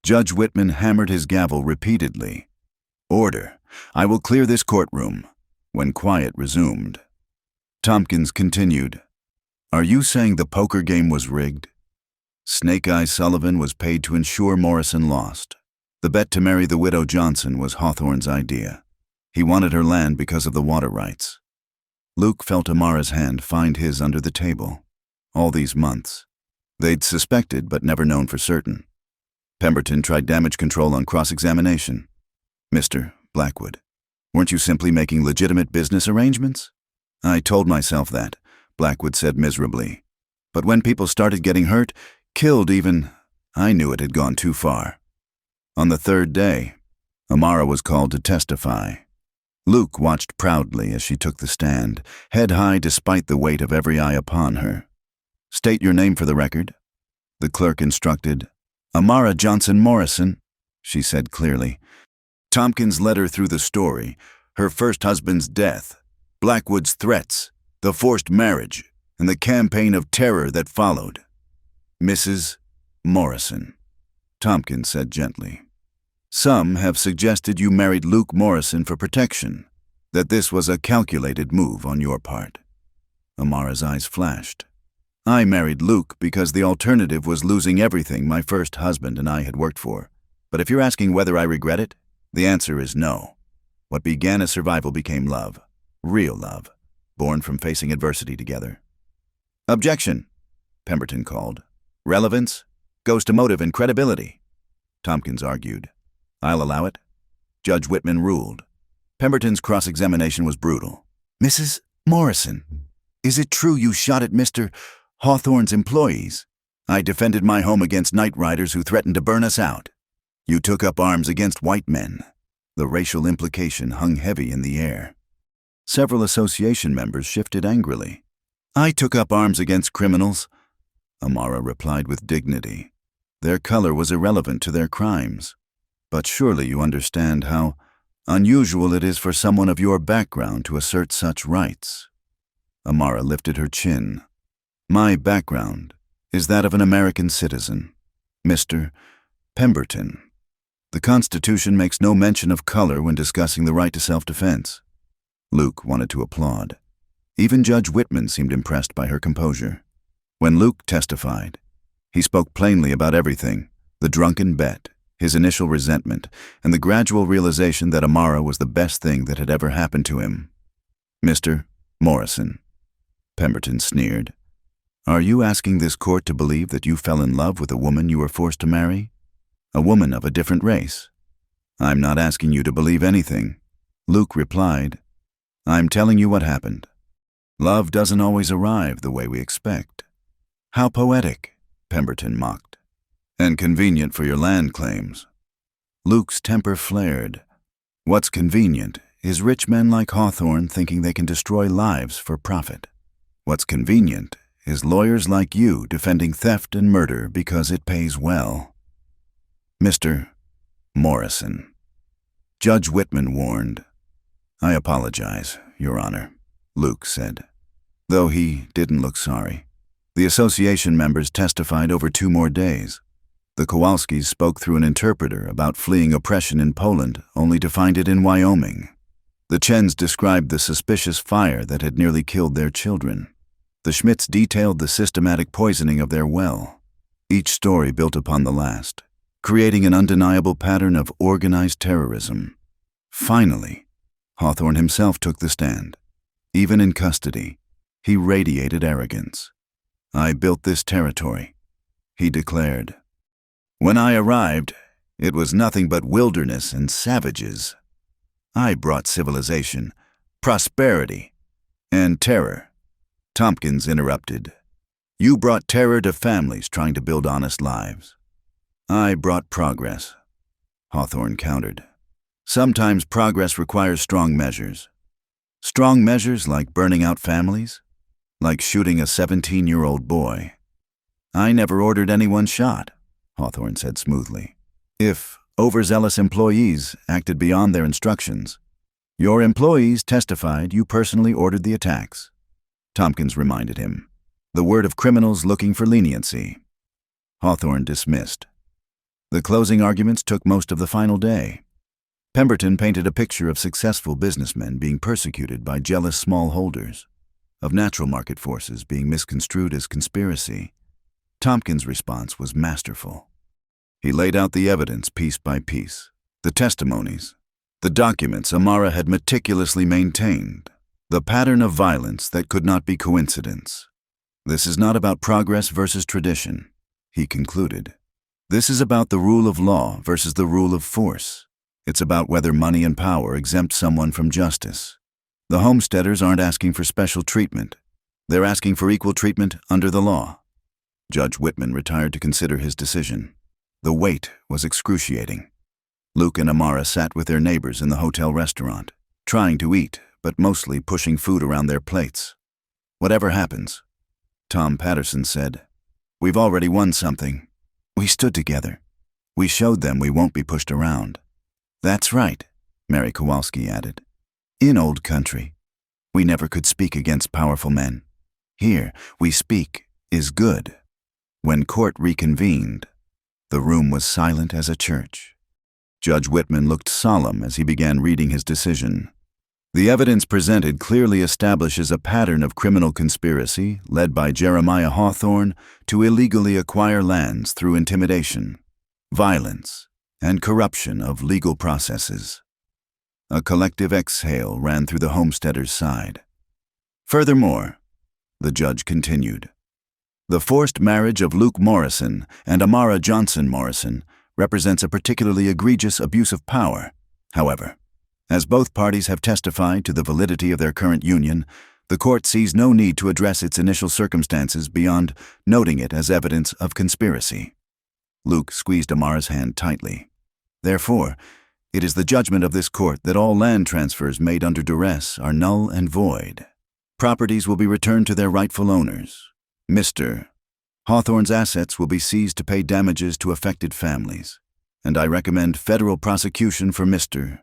Judge Whitman hammered his gavel repeatedly. Order. I will clear this courtroom. When quiet resumed, Tompkins continued, are you saying the poker game was rigged? Snake Eye Sullivan was paid to ensure Morrison lost. The bet to marry the widow Johnson was Hawthorne's idea. He wanted her land because of the water rights. Luke felt Amara's hand find his under the table. All these months, they'd suspected but never known for certain. Pemberton tried damage control on cross-examination. Mr. Blackwood, weren't you simply making legitimate business arrangements? I told myself that, Blackwood said miserably. But when people started getting hurt, killed even, I knew it had gone too far. On the third day, Amara was called to testify. Luke watched proudly as she took the stand, head high despite the weight of every eye upon her. State your name for the record, the clerk instructed. Amara Johnson Morrison, she said clearly. Tompkins led her through the story, her first husband's death, Blackwood's threats, the forced marriage, and the campaign of terror that followed. Mrs. Morrison, Tompkins said gently. Some have suggested you married Luke Morrison for protection, that this was a calculated move on your part. Amara's eyes flashed. I married Luke because the alternative was losing everything my first husband and I had worked for. But if you're asking whether I regret it, the answer is no. What began as survival became love, real love, born from facing adversity together. Objection, Pemberton called. Relevance goes to motive and credibility, Tompkins argued. I'll allow it. Judge Whitman ruled. Pemberton's cross-examination was brutal. Mrs. Morrison, is it true you shot at Mr. Hawthorne's employees? I defended my home against night riders who threatened to burn us out. You took up arms against white men. The racial implication hung heavy in the air. Several association members shifted angrily. I took up arms against criminals, Amara replied with dignity. Their color was irrelevant to their crimes. But surely you understand how unusual it is for someone of your background to assert such rights. Amara lifted her chin. My background is that of an American citizen, Mr. Pemberton. The Constitution makes no mention of color when discussing the right to self-defense. Luke wanted to applaud. Even Judge Whitman seemed impressed by her composure. When Luke testified, he spoke plainly about everything, the drunken bet, his initial resentment, and the gradual realization that Amara was the best thing that had ever happened to him. Mr. Morrison, Pemberton sneered. Are you asking this court to believe that you fell in love with a woman you were forced to marry? A woman of a different race? I'm not asking you to believe anything. Luke replied, I'm telling you what happened. Love doesn't always arrive the way we expect. How poetic, Pemberton mocked. And convenient for your land claims. Luke's temper flared. What's convenient is rich men like Hawthorne thinking they can destroy lives for profit. What's convenient is lawyers like you defending theft and murder because it pays well. Mr. Morrison, Judge Whitman warned. I apologize, Your Honor, Luke said, though he didn't look sorry. The association members testified over 2 more days. The Kowalskis spoke through an interpreter about fleeing oppression in Poland, only to find it in Wyoming. The Chens described the suspicious fire that had nearly killed their children. The Schmidts detailed the systematic poisoning of their well. Each story built upon the last, creating an undeniable pattern of organized terrorism. Finally, Hawthorne himself took the stand. Even in custody, he radiated arrogance. I built this territory, he declared. When I arrived, it was nothing but wilderness and savages. I brought civilization, prosperity, and terror. Tompkins interrupted. You brought terror to families trying to build honest lives. I brought progress, Hawthorne countered. Sometimes progress requires strong measures. Strong measures like burning out families, like shooting a 17-year-old boy. I never ordered anyone shot, Hawthorne said smoothly. If overzealous employees acted beyond their instructions, your employees testified you personally ordered the attacks. Tompkins reminded him. The word of criminals looking for leniency. Hawthorne dismissed. The closing arguments took most of the final day. Pemberton painted a picture of successful businessmen being persecuted by jealous smallholders, of natural market forces being misconstrued as conspiracy. Tompkins' response was masterful. He laid out the evidence piece by piece, the testimonies, the documents Amara had meticulously maintained, the pattern of violence that could not be coincidence. This is not about progress versus tradition, he concluded. This is about the rule of law versus the rule of force. It's about whether money and power exempt someone from justice. The homesteaders aren't asking for special treatment. They're asking for equal treatment under the law. Judge Whitman retired to consider his decision. The wait was excruciating. Luke and Amara sat with their neighbors in the hotel restaurant, trying to eat, but mostly pushing food around their plates. Whatever happens, Tom Patterson said, we've already won something. We stood together. We showed them we won't be pushed around. That's right, Mary Kowalski added. In old country, We never could speak against powerful men. Here, we speak is good. When court reconvened, the room was silent as a church. Judge Whitman looked solemn as he began reading his decision. The evidence presented clearly establishes a pattern of criminal conspiracy led by Jeremiah Hawthorne to illegally acquire lands through intimidation, violence, and corruption of legal processes. A collective exhale ran through the homesteader's side. Furthermore, the judge continued, the forced marriage of Luke Morrison and Amara Johnson Morrison represents a particularly egregious abuse of power. However, as both parties have testified to the validity of their current union, the court sees no need to address its initial circumstances beyond noting it as evidence of conspiracy. Luke squeezed Amara's hand tightly. Therefore, it is the judgment of this court that all land transfers made under duress are null and void. Properties will be returned to their rightful owners. Mr. Hawthorne's assets will be seized to pay damages to affected families, and I recommend federal prosecution for Mr.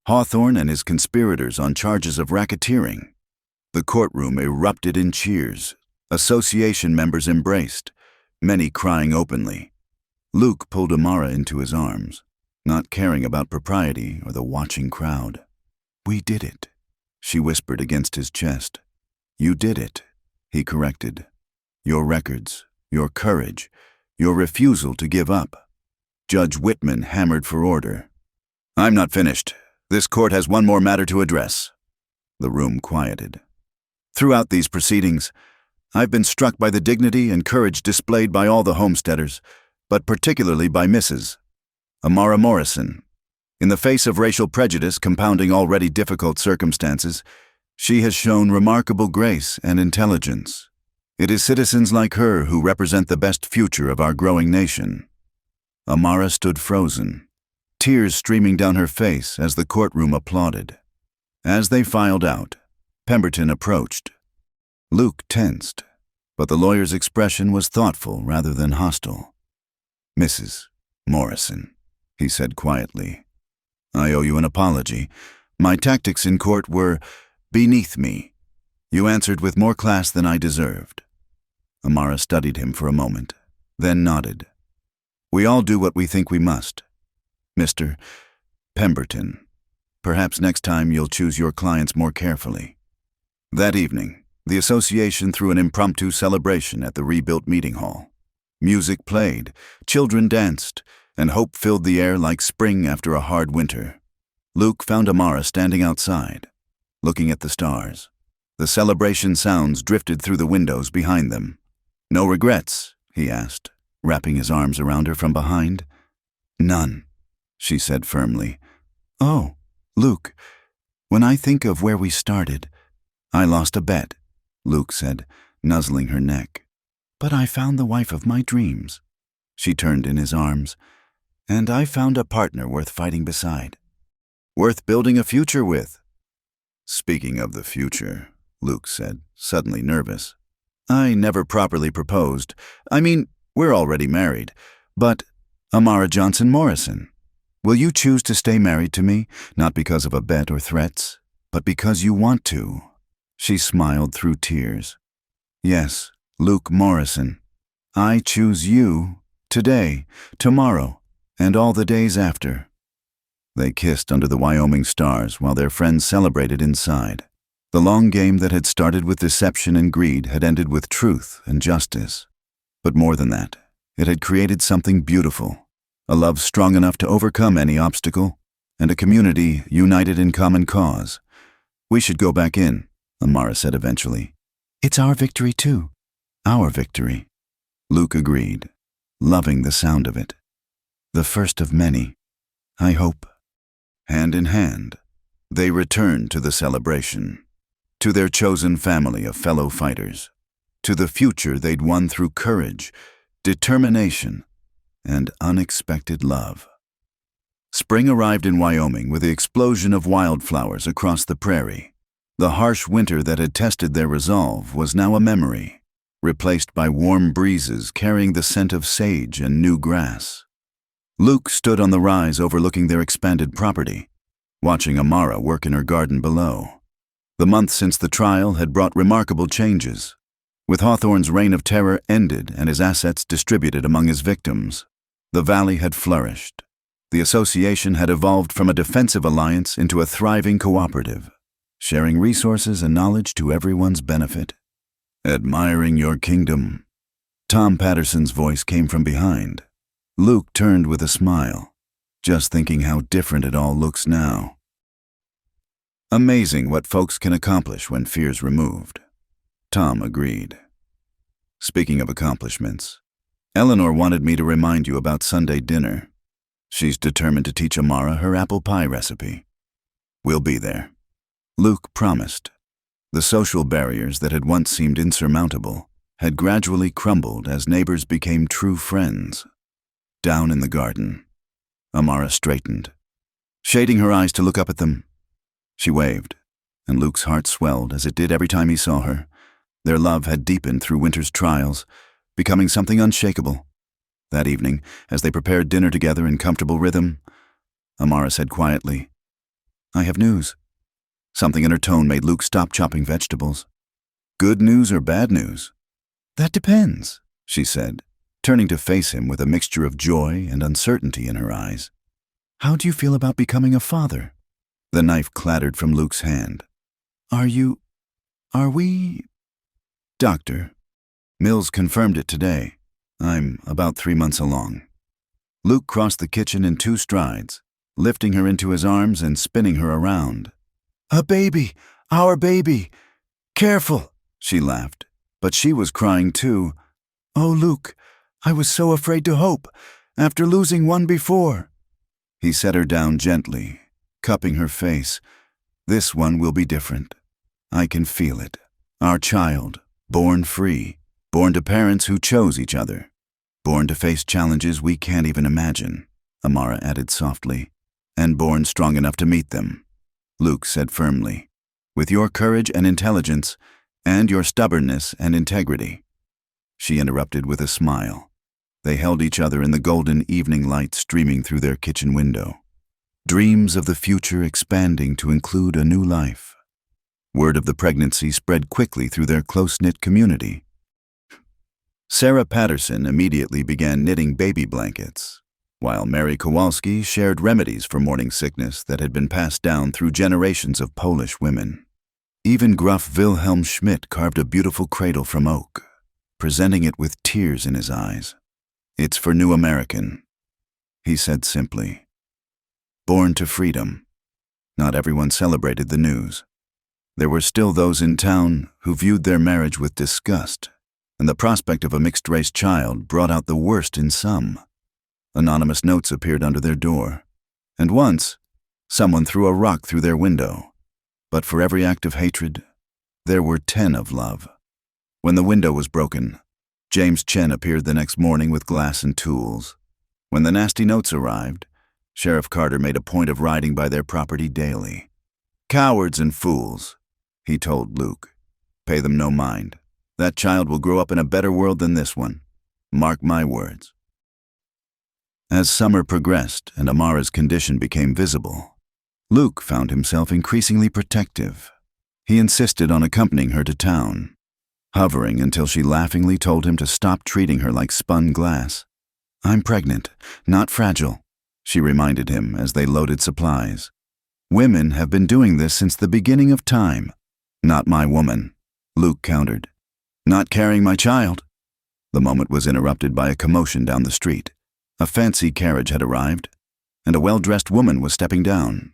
Hawthorne and his conspirators on charges of racketeering. The courtroom erupted in cheers. Association members embraced, many crying openly. Luke pulled Amara into his arms, not caring about propriety or the watching crowd. "We did it," she whispered against his chest. "You did it," he corrected. "Your records, your courage, your refusal to give up." Judge Whitman hammered for order. "I'm not finished. This court has one more matter to address." The room quieted. Throughout these proceedings, I've been struck by the dignity and courage displayed by all the homesteaders, but particularly by Mrs. Amara Morrison. In the face of racial prejudice compounding already difficult circumstances, she has shown remarkable grace and intelligence. It is citizens like her who represent the best future of our growing nation. Amara stood frozen, tears streaming down her face as the courtroom applauded. As they filed out, Pemberton approached. Luke tensed, but the lawyer's expression was thoughtful rather than hostile. "Mrs. Morrison," he said quietly, "I owe you an apology. My tactics in court were beneath me. You answered with more class than I deserved." Amara studied him for a moment, then nodded. "We all do what we think we must. Mr. Pemberton, perhaps next time you'll choose your clients more carefully." That evening, the association threw an impromptu celebration at the rebuilt meeting hall. Music played, children danced, and hope filled the air like spring after a hard winter. Luke found Amara standing outside, looking at the stars. The celebration sounds drifted through the windows behind them. "No regrets?" he asked, wrapping his arms around her from behind. "None," she said firmly. "Oh, Luke, when I think of where we started, I lost a bet," Luke said, nuzzling her neck. "But I found the wife of my dreams." She turned in his arms. "And I found a partner worth fighting beside. Worth building a future with." "Speaking of the future," Luke said, suddenly nervous, "I never properly proposed. I mean, we're already married. But, Amara Johnson Morrison, will you choose to stay married to me, not because of a bet or threats, but because you want to?" She smiled through tears. "Yes, Luke Morrison. I choose you, today, tomorrow, and all the days after." They kissed under the Wyoming stars while their friends celebrated inside. The long game that had started with deception and greed had ended with truth and justice. But more than that, it had created something beautiful, a love strong enough to overcome any obstacle, and a community united in common cause. "We should go back in," Amara said eventually. "It's our victory too. Our victory." Luke agreed, loving the sound of it. "The first of many, I hope." Hand in hand, they returned to the celebration, to their chosen family of fellow fighters, to the future they'd won through courage, determination, and unexpected love. Spring arrived in Wyoming with the explosion of wildflowers across the prairie. The harsh winter that had tested their resolve was now a memory, replaced by warm breezes carrying the scent of sage and new grass. Luke stood on the rise overlooking their expanded property, watching Amara work in her garden below. The month since the trial had brought remarkable changes. With Hawthorne's reign of terror ended and his assets distributed among his victims, the valley had flourished. The association had evolved from a defensive alliance into a thriving cooperative, sharing resources and knowledge to everyone's benefit. "Admiring your kingdom." Tom Patterson's voice came from behind. Luke turned with a smile, just thinking how different it all looks now. "Amazing what folks can accomplish when fear's removed." Tom agreed. "Speaking of accomplishments, Eleanor wanted me to remind you about Sunday dinner. She's determined to teach Amara her apple pie recipe. We'll be there." Luke promised. The social barriers that had once seemed insurmountable had gradually crumbled as neighbors became true friends. Down in the garden, Amara straightened, shading her eyes to look up at them. She waved, and Luke's heart swelled as it did every time he saw her. Their love had deepened through winter's trials, becoming something unshakable. That evening, as they prepared dinner together in comfortable rhythm, Amara said quietly, "I have news." Something in her tone made Luke stop chopping vegetables. "Good news or bad news?" "That depends," she said, turning to face him with a mixture of joy and uncertainty in her eyes. "How do you feel about becoming a father?" The knife clattered from Luke's hand. Are we... Doctor, Mills confirmed it today. I'm about 3 months along." Luke crossed the kitchen in 2 strides, lifting her into his arms and spinning her around. "A baby! Our baby! Careful!" she laughed, but she was crying too. "Oh, Luke, I was so afraid to hope, after losing one before." He set her down gently, cupping her face. "This one will be different. I can feel it. Our child, born free, born to parents who chose each other, born to face challenges we can't even imagine," Amara added softly, "and born strong enough to meet them." Luke said firmly, "With your courage and intelligence, and your stubbornness and integrity." She interrupted with a smile. They held each other in the golden evening light streaming through their kitchen window. Dreams of the future expanding to include a new life. Word of the pregnancy spread quickly through their close-knit community. Sarah Patterson immediately began knitting baby blankets, while Mary Kowalski shared remedies for morning sickness that had been passed down through generations of Polish women. Even gruff Wilhelm Schmidt carved a beautiful cradle from oak, presenting it with tears in his eyes. "It's for New American," he said simply. Born to freedom. Not everyone celebrated the news. There were still those in town who viewed their marriage with disgust, and the prospect of a mixed-race child brought out the worst in some. Anonymous notes appeared under their door, and once, someone threw a rock through their window. But for every act of hatred, there were 10 of love. When the window was broken, James Chen appeared the next morning with glass and tools. When the nasty notes arrived, Sheriff Carter made a point of riding by their property daily. "Cowards and fools," he told Luke. "Pay them no mind. That child will grow up in a better world than this one. Mark my words." As summer progressed and Amara's condition became visible, Luke found himself increasingly protective. He insisted on accompanying her to town, hovering until she laughingly told him to stop treating her like spun glass. "I'm pregnant, not fragile," she reminded him as they loaded supplies. "Women have been doing this since the beginning of time." "Not my woman," Luke countered. "Not carrying my child." The moment was interrupted by a commotion down the street. A fancy carriage had arrived, and a well-dressed woman was stepping down.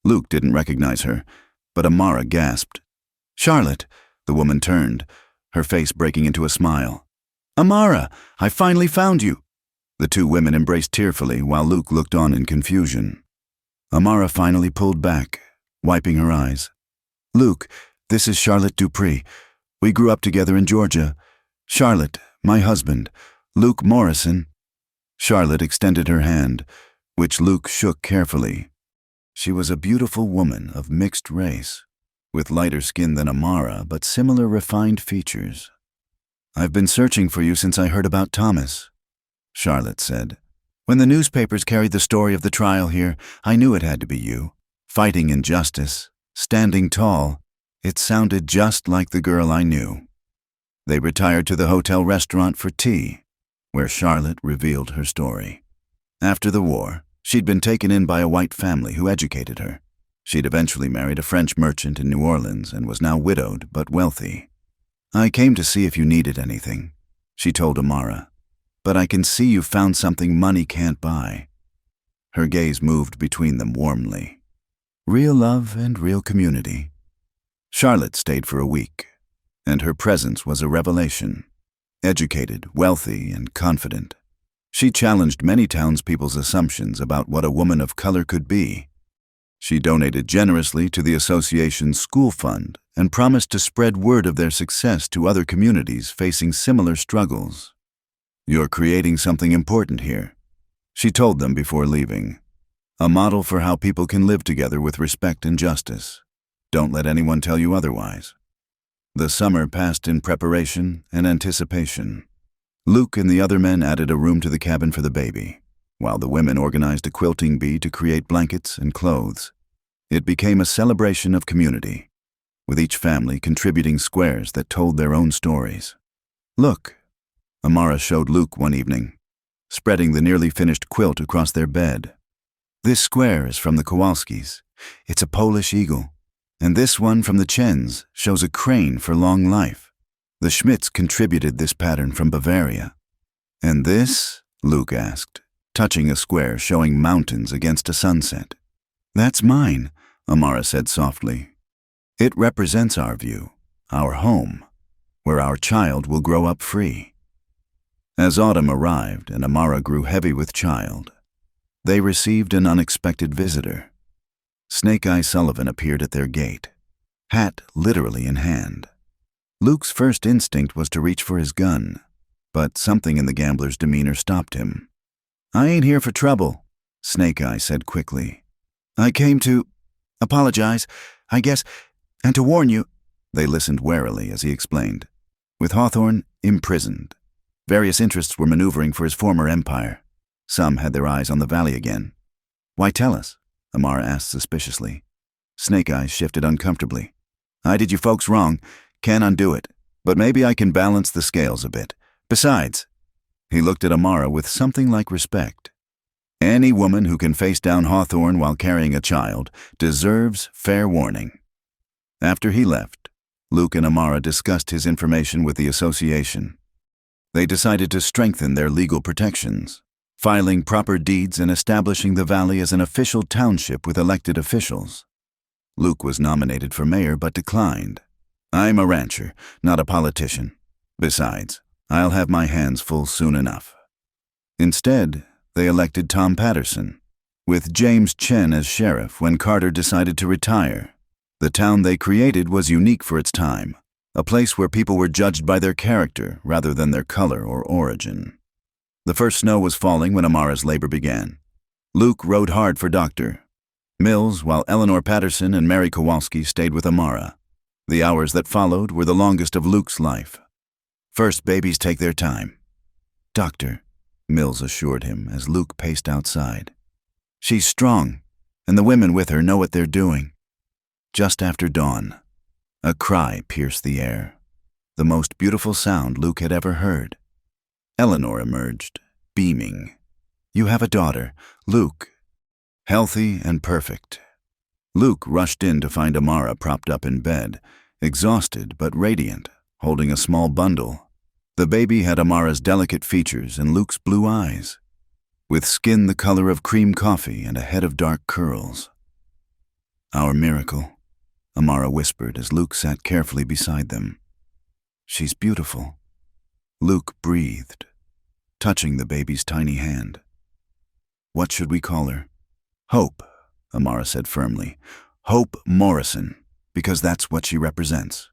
Luke didn't recognize her, but Amara gasped. "Charlotte!" The woman turned, her face breaking into a smile. "Amara, I finally found you!" The 2 women embraced tearfully while Luke looked on in confusion. Amara finally pulled back, wiping her eyes. "Luke, this is Charlotte Dupree. We grew up together in Georgia. Charlotte, my husband, Luke Morrison." Charlotte extended her hand, which Luke shook carefully. She was a beautiful woman of mixed race, with lighter skin than Amara but similar refined features. "I've been searching for you since I heard about Thomas," Charlotte said. "When the newspapers carried the story of the trial here, I knew it had to be you. Fighting injustice, standing tall." It sounded just like the girl I knew. They retired to the hotel restaurant for tea, where Charlotte revealed her story. After the war, she'd been taken in by a white family who educated her. She'd eventually married a French merchant in New Orleans and was now widowed but wealthy. "I came to see if you needed anything," she told Amara, "but I can see you found something money can't buy." Her gaze moved between them warmly. Real love and real community. Charlotte stayed for a week, and her presence was a revelation. Educated, wealthy, and confident, she challenged many townspeople's assumptions about what a woman of color could be. She donated generously to the association's school fund and promised to spread word of their success to other communities facing similar struggles. "You're creating something important here," she told them before leaving. "A model for how people can live together with respect and justice. Don't let anyone tell you otherwise." The summer passed in preparation and anticipation. Luke and the other men added a room to the cabin for the baby, while the women organized a quilting bee to create blankets and clothes. It became a celebration of community, with each family contributing squares that told their own stories. "Look," Amara showed Luke one evening, spreading the nearly finished quilt across their bed. "This square is from the Kowalskis. It's a Polish eagle. And this one from the Chens shows a crane for long life. The Schmidts contributed this pattern from Bavaria." "And this?" Luke asked, touching a square showing mountains against a sunset. "That's mine," Amara said softly. "It represents our view, our home, where our child will grow up free." As autumn arrived and Amara grew heavy with child, they received an unexpected visitor. Snake Eye Sullivan appeared at their gate, hat literally in hand. Luke's first instinct was to reach for his gun, but something in the gambler's demeanor stopped him. "I ain't here for trouble," Snake Eye said quickly. "I came to apologize, I guess, and to warn you." They listened warily as he explained. With Hawthorne imprisoned, various interests were maneuvering for his former empire. Some had their eyes on the valley again. "Why tell us?" Amara asked suspiciously. Snake Eyes shifted uncomfortably. "I did you folks wrong. Can't undo it. But maybe I can balance the scales a bit. Besides," he looked at Amara with something like respect, "any woman who can face down Hawthorne while carrying a child deserves fair warning." After he left, Luke and Amara discussed his information with the association. They decided to strengthen their legal protections, filing proper deeds and establishing the valley as an official township with elected officials. Luke was nominated for mayor but declined. "I'm a rancher, not a politician. Besides, I'll have my hands full soon enough." Instead, they elected Tom Patterson, with James Chen as sheriff when Carter decided to retire. The town they created was unique for its time, a place where people were judged by their character rather than their color or origin. The first snow was falling when Amara's labor began. Luke rode hard for Dr. Mills, while Eleanor Patterson and Mary Kowalski stayed with Amara. The hours that followed were the longest of Luke's life. "First babies take their time, Doctor," Mills assured him as Luke paced outside. "She's strong, and the women with her know what they're doing." Just after dawn, a cry pierced the air, the most beautiful sound Luke had ever heard. Eleanor emerged, beaming. "You have a daughter, Luke. Healthy and perfect." Luke rushed in to find Amara propped up in bed, exhausted but radiant, holding a small bundle. The baby had Amara's delicate features and Luke's blue eyes, with skin the color of cream coffee and a head of dark curls. "Our miracle," Amara whispered as Luke sat carefully beside them. "She's beautiful." Luke breathed, touching the baby's tiny hand. "What should we call her?" "Hope," Amara said firmly. "Hope Morrison, because that's what she represents."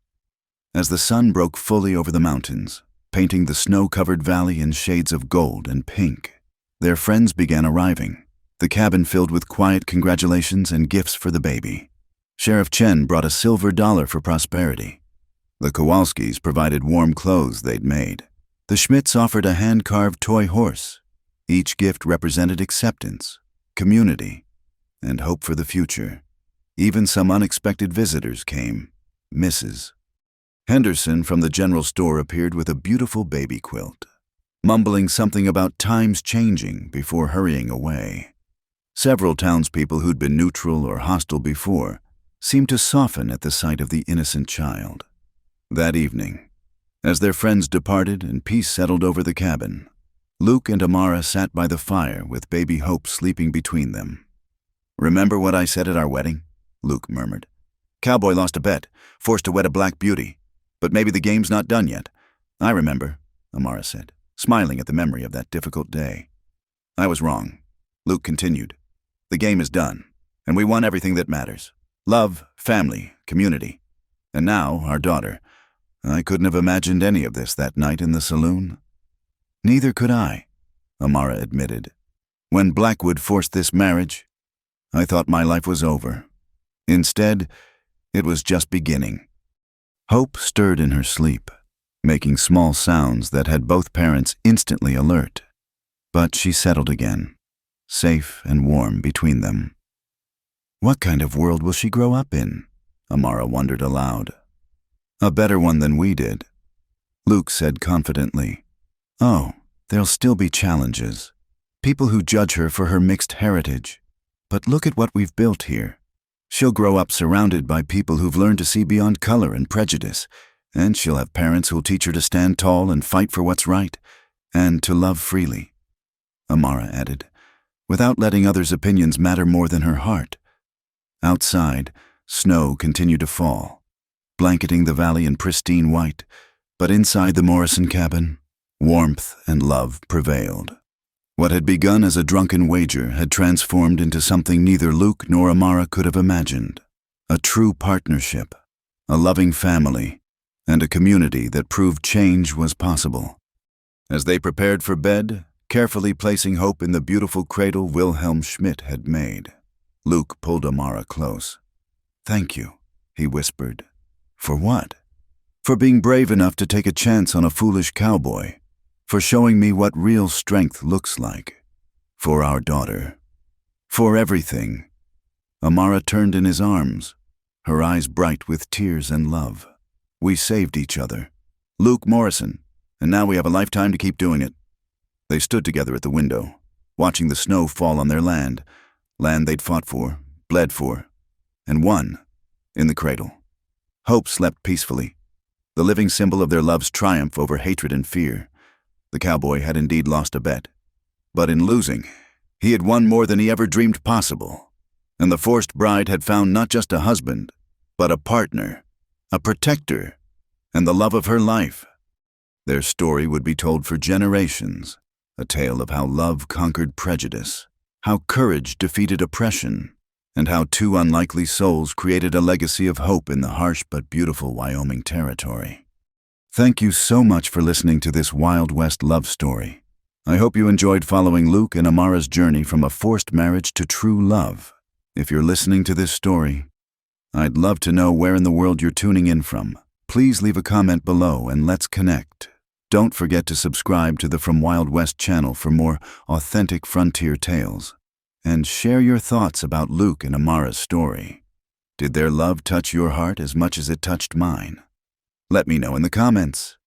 As the sun broke fully over the mountains, painting the snow-covered valley in shades of gold and pink, their friends began arriving, the cabin filled with quiet congratulations and gifts for the baby. Sheriff Chen brought a silver dollar for prosperity. The Kowalskis provided warm clothes they'd made. The Schmidts offered a hand-carved toy horse. Each gift represented acceptance, community, and hope for the future. Even some unexpected visitors came. Mrs. Henderson from the general store appeared with a beautiful baby quilt, mumbling something about times changing before hurrying away. Several townspeople who'd been neutral or hostile before seemed to soften at the sight of the innocent child. That evening, as their friends departed and peace settled over the cabin, Luke and Amara sat by the fire with baby Hope sleeping between them. "Remember what I said at our wedding?" Luke murmured. "Cowboy lost a bet, forced to wed a black beauty. But maybe the game's not done yet." "I remember," Amara said, smiling at the memory of that difficult day. "I was wrong," Luke continued. "The game is done, and we won everything that matters. Love, family, community. And now, our daughter. I couldn't have imagined any of this that night in the saloon." "Neither could I," Amara admitted. "When Blackwood forced this marriage, I thought my life was over. Instead, it was just beginning." Hope stirred in her sleep, making small sounds that had both parents instantly alert. But she settled again, safe and warm between them. "What kind of world will she grow up in?" Amara wondered aloud. "A better one than we did," Luke said confidently. "Oh, there'll still be challenges. People who judge her for her mixed heritage. But look at what we've built here. She'll grow up surrounded by people who've learned to see beyond color and prejudice, and she'll have parents who'll teach her to stand tall and fight for what's right, and to love freely," Amara added, without letting others' opinions matter more than her heart. Outside, snow continued to fall, blanketing the valley in pristine white, but inside the Morrison cabin, warmth and love prevailed. What had begun as a drunken wager had transformed into something neither Luke nor Amara could have imagined. A true partnership, a loving family, and a community that proved change was possible. As they prepared for bed, carefully placing Hope in the beautiful cradle Wilhelm Schmidt had made, Luke pulled Amara close. "Thank you," he whispered. "For what?" "For being brave enough to take a chance on a foolish cowboy. For showing me what real strength looks like. For our daughter. For everything." Amara turned in his arms, her eyes bright with tears and love. "We saved each other. Luke Morrison, and now we have a lifetime to keep doing it." They stood together at the window, watching the snow fall on their land they'd fought for, bled for, and won, in the cradle. Hope slept peacefully, the living symbol of their love's triumph over hatred and fear. The cowboy had indeed lost a bet, but in losing, he had won more than he ever dreamed possible, and the forced bride had found not just a husband, but a partner, a protector, and the love of her life. Their story would be told for generations, a tale of how love conquered prejudice, how courage defeated oppression, and how two unlikely souls created a legacy of hope in the harsh but beautiful Wyoming territory. Thank you so much for listening to this Wild West love story. I hope you enjoyed following Luke and Amara's journey from a forced marriage to true love. If you're listening to this story, I'd love to know where in the world you're tuning in from. Please leave a comment below and let's connect. Don't forget to subscribe to the From Wild West channel for more authentic frontier tales. And share your thoughts about Luke and Amara's story. Did their love touch your heart as much as it touched mine? Let me know in the comments.